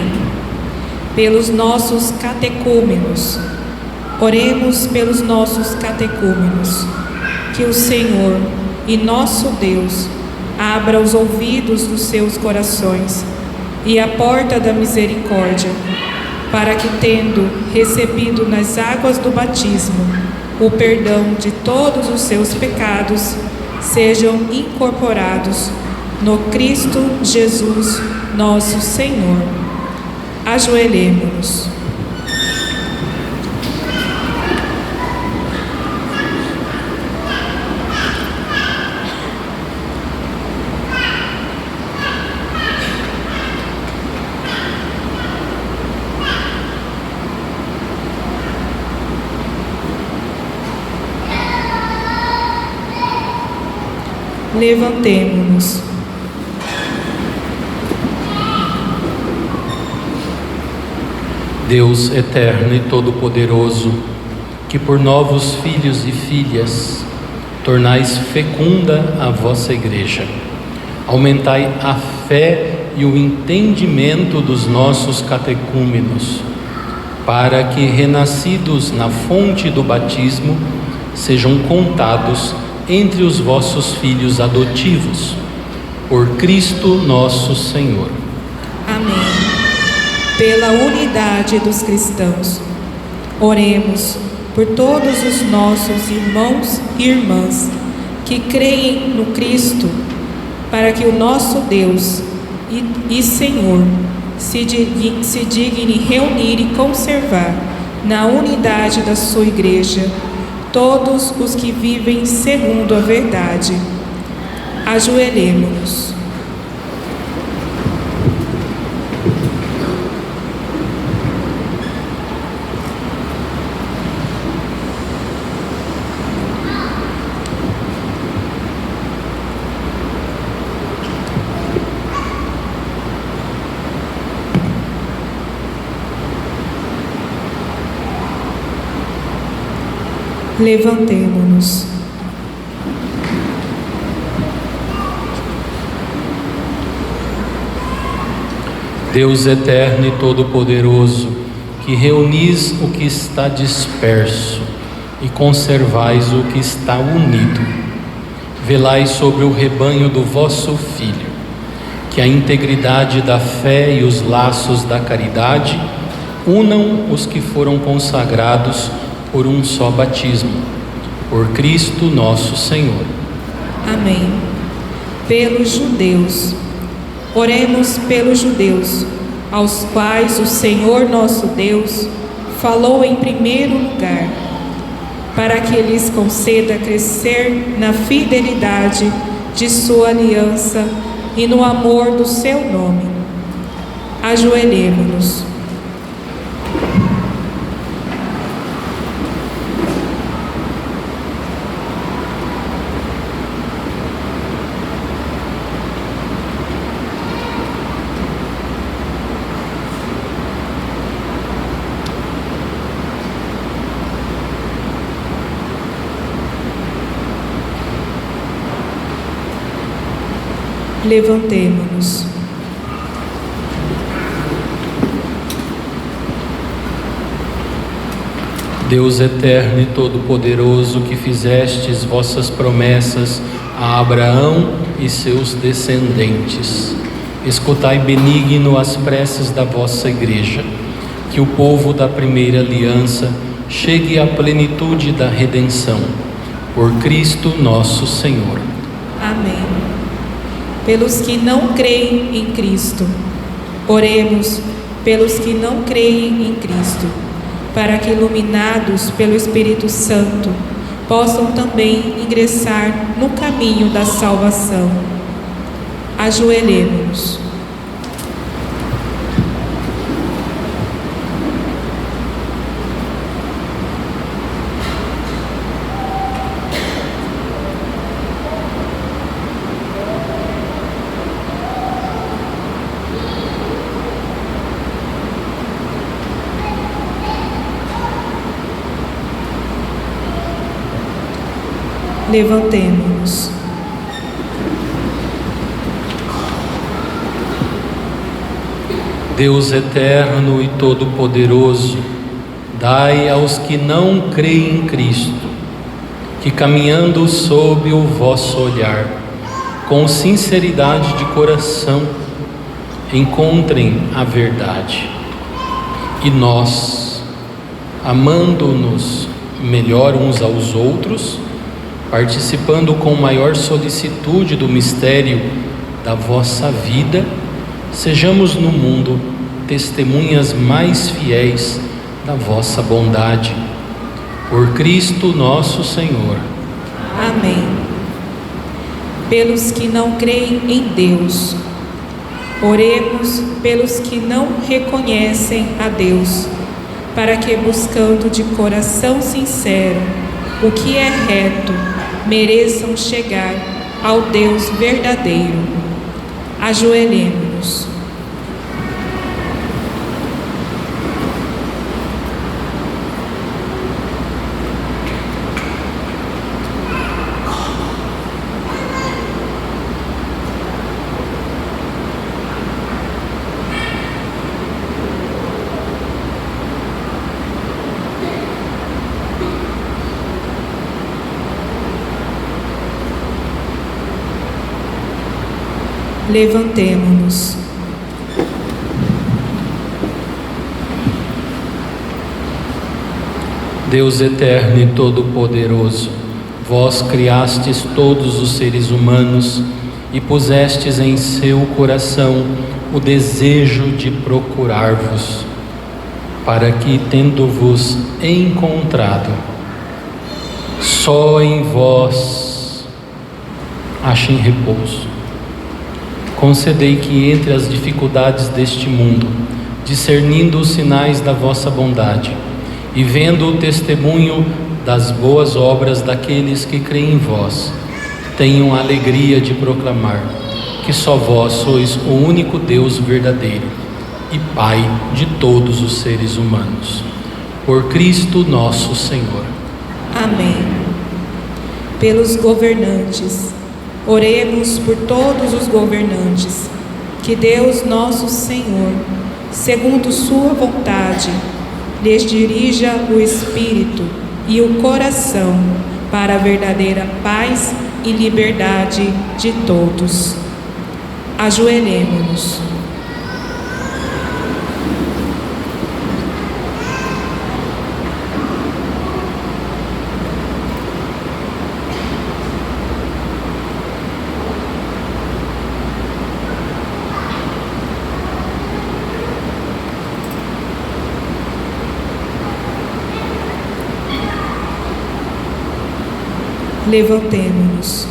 Pelos nossos catecúmenos. Oremos pelos nossos catecúmenos. Que o Senhor e nosso Deus abra os ouvidos dos seus corações e a porta da misericórdia, para que, tendo recebido nas águas do batismo o perdão de todos os seus pecados, sejam incorporados no Cristo Jesus, nosso Senhor. Ajoelhemo-nos. Levantemo-nos. Deus eterno e todo-poderoso, que por novos filhos e filhas tornais fecunda a vossa Igreja, aumentai a fé e o entendimento dos nossos catecúmenos, para que, renascidos na fonte do batismo, sejam contados entre os vossos filhos adotivos, por Cristo nosso Senhor. Amém. Pela unidade dos cristãos, oremos por todos os nossos irmãos e irmãs que creem no Cristo, para que o nosso Deus e Senhor se digne reunir e conservar na unidade da sua Igreja todos os que vivem segundo a verdade. Ajoelhemo-nos. Levantemo-nos. Deus eterno e todo-poderoso, que reunis o que está disperso e conservais o que está unido, velai sobre o rebanho do vosso Filho, que a integridade da fé e os laços da caridade unam os que foram consagrados por um só batismo, por Cristo nosso Senhor. Amém. Pelos judeus, oremos pelos judeus, aos quais o Senhor nosso Deus falou em primeiro lugar, para que lhes conceda crescer na fidelidade de sua aliança e no amor do seu nome. Ajoelhemo-nos. Levantemo-nos. Deus eterno e todo-poderoso, que fizestes vossas promessas a Abraão e seus descendentes, escutai benigno as preces da vossa Igreja, que o povo da primeira aliança chegue à plenitude da redenção, por Cristo nosso Senhor. Amém. Pelos que não creem em Cristo, oremos pelos que não creem em Cristo, para que, iluminados pelo Espírito Santo, possam também ingressar no caminho da salvação. Ajoelhemo-nos. Levantemo-nos. Deus eterno e todo-poderoso, dai aos que não creem em Cristo, que caminhando sob o vosso olhar, com sinceridade de coração, encontrem a verdade. E nós, amando-nos melhor uns aos outros, participando com maior solicitude do mistério da vossa vida, sejamos no mundo testemunhas mais fiéis da vossa bondade. Por Cristo nosso Senhor. Amém. Pelos que não creem em Deus, oremos pelos que não reconhecem a Deus, para que, buscando de coração sincero o que é reto, mereçam chegar ao Deus verdadeiro. Ajoelhemo-nos. Levantemo-nos. Deus eterno e todo-poderoso, vós criastes todos os seres humanos e pusestes em seu coração o desejo de procurar-vos, para que, tendo-vos encontrado, só em vós achem repouso. Concedei que entre as dificuldades deste mundo, discernindo os sinais da vossa bondade e vendo o testemunho das boas obras daqueles que creem em vós, tenham a alegria de proclamar que só vós sois o único Deus verdadeiro e Pai de todos os seres humanos. Por Cristo nosso Senhor. Amém. Pelos governantes, oremos por todos os governantes, que Deus nosso Senhor, segundo sua vontade, lhes dirija o espírito e o coração para a verdadeira paz e liberdade de todos. Ajoelhemo-nos. Levantemo-nos.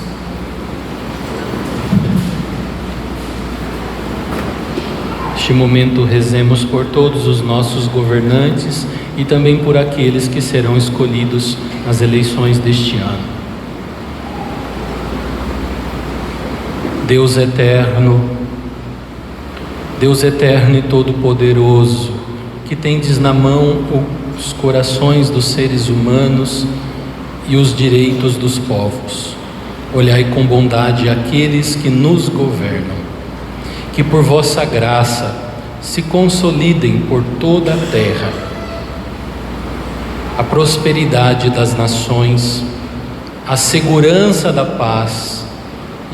Neste momento, rezemos por todos os nossos governantes e também por aqueles que serão escolhidos nas eleições deste ano. Deus eterno e todo-poderoso, que tendes na mão os corações dos seres humanos e os direitos dos povos, olhai com bondade aqueles que nos governam, que por vossa graça se consolidem por toda a terra a prosperidade das nações, a segurança da paz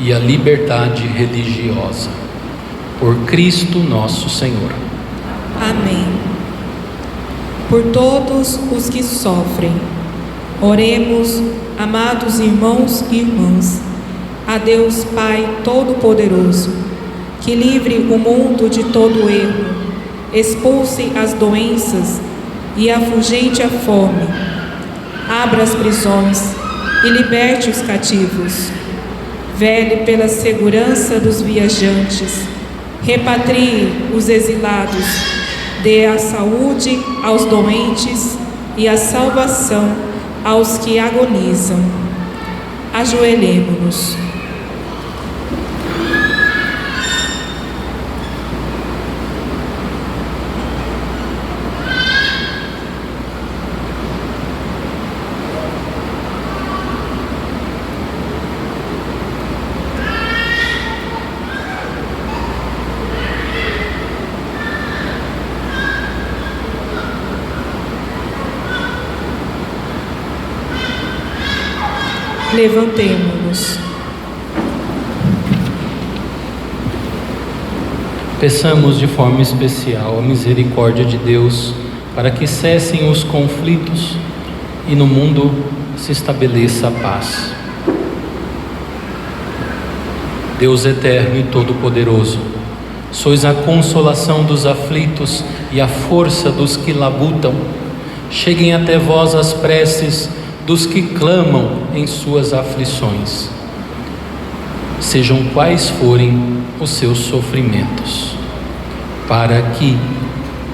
e a liberdade religiosa. Por Cristo nosso Senhor. Amém. Por todos os que sofrem, oremos, amados irmãos e irmãs, a Deus Pai Todo-Poderoso, que livre o mundo de todo erro, expulse as doenças e afugente a fome, abra as prisões e liberte os cativos, vele pela segurança dos viajantes, repatrie os exilados, dê a saúde aos doentes e a salvação aos que agonizam. Ajoelhemo-nos. Levantemo-nos. Peçamos de forma especial a misericórdia de Deus para que cessem os conflitos e no mundo se estabeleça a paz. Deus eterno e todo-poderoso, sois a consolação dos aflitos e a força dos que labutam. Cheguem até vós as preces dos que clamam em suas aflições, sejam quais forem os seus sofrimentos, para que,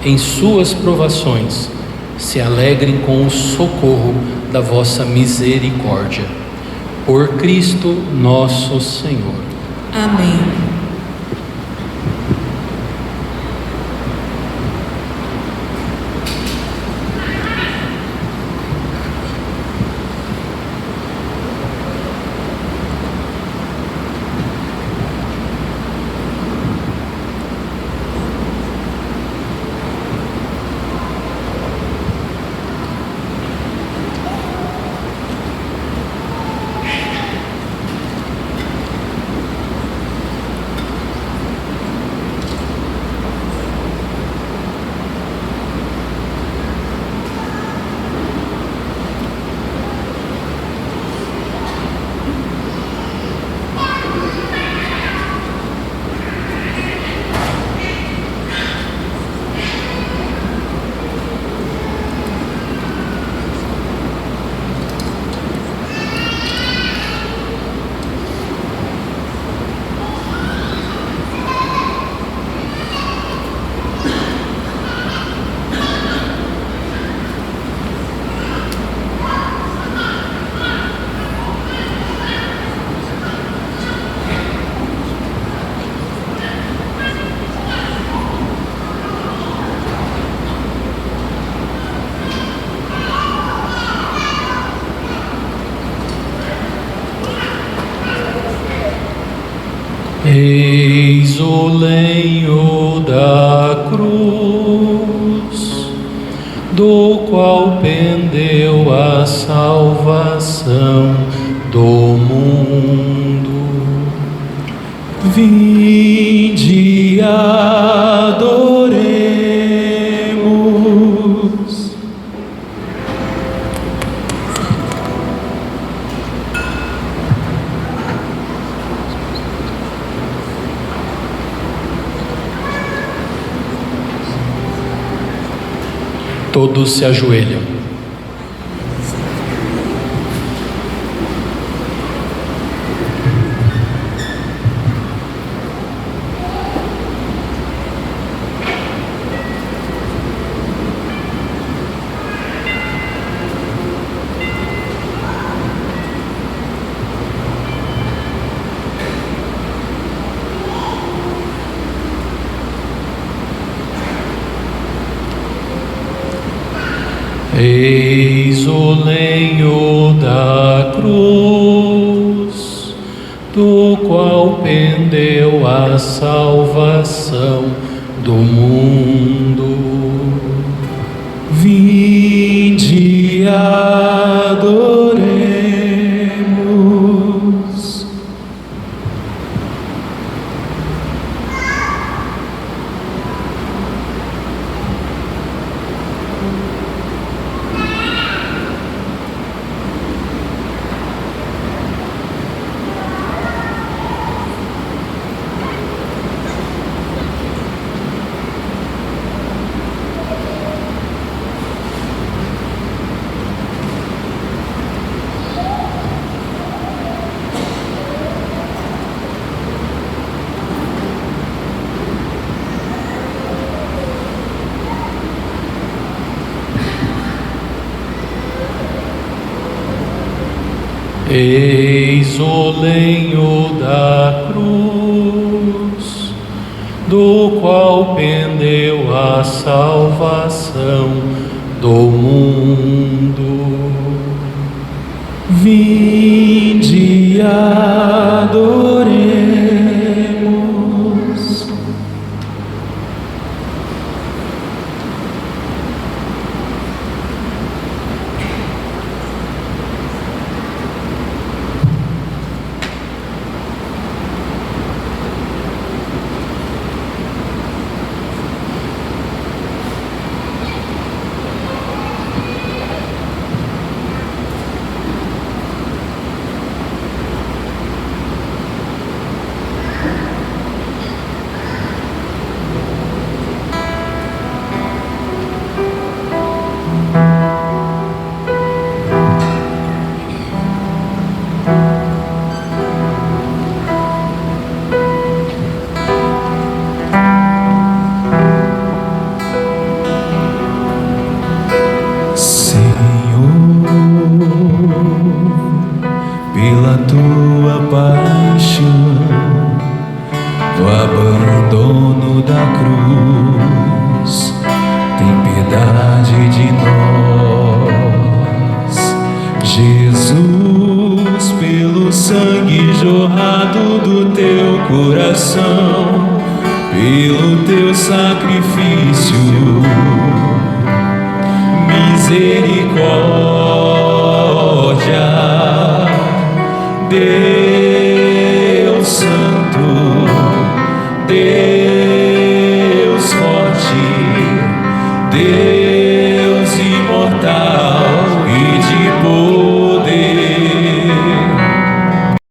em suas provações, se alegrem com o socorro da vossa misericórdia. Por Cristo nosso Senhor. Amém. Eis o lenho da cruz, do qual pendeu a salvação do mundo. Vinde, adoremos. Todos se ajoelham. Eis o lenho da cruz, do qual pendeu a salvação do mundo. Vinde, adoremos. Eis o lenho da cruz, do qual pendeu a salvação do mundo. Vinde, adoremos. pela tua paixão, no abandono da cruz, tem piedade de nós. Jesus, pelo sangue jorrado do teu coração, pelo teu sacrifício, misericórdia, Deus Santo, Deus forte, Deus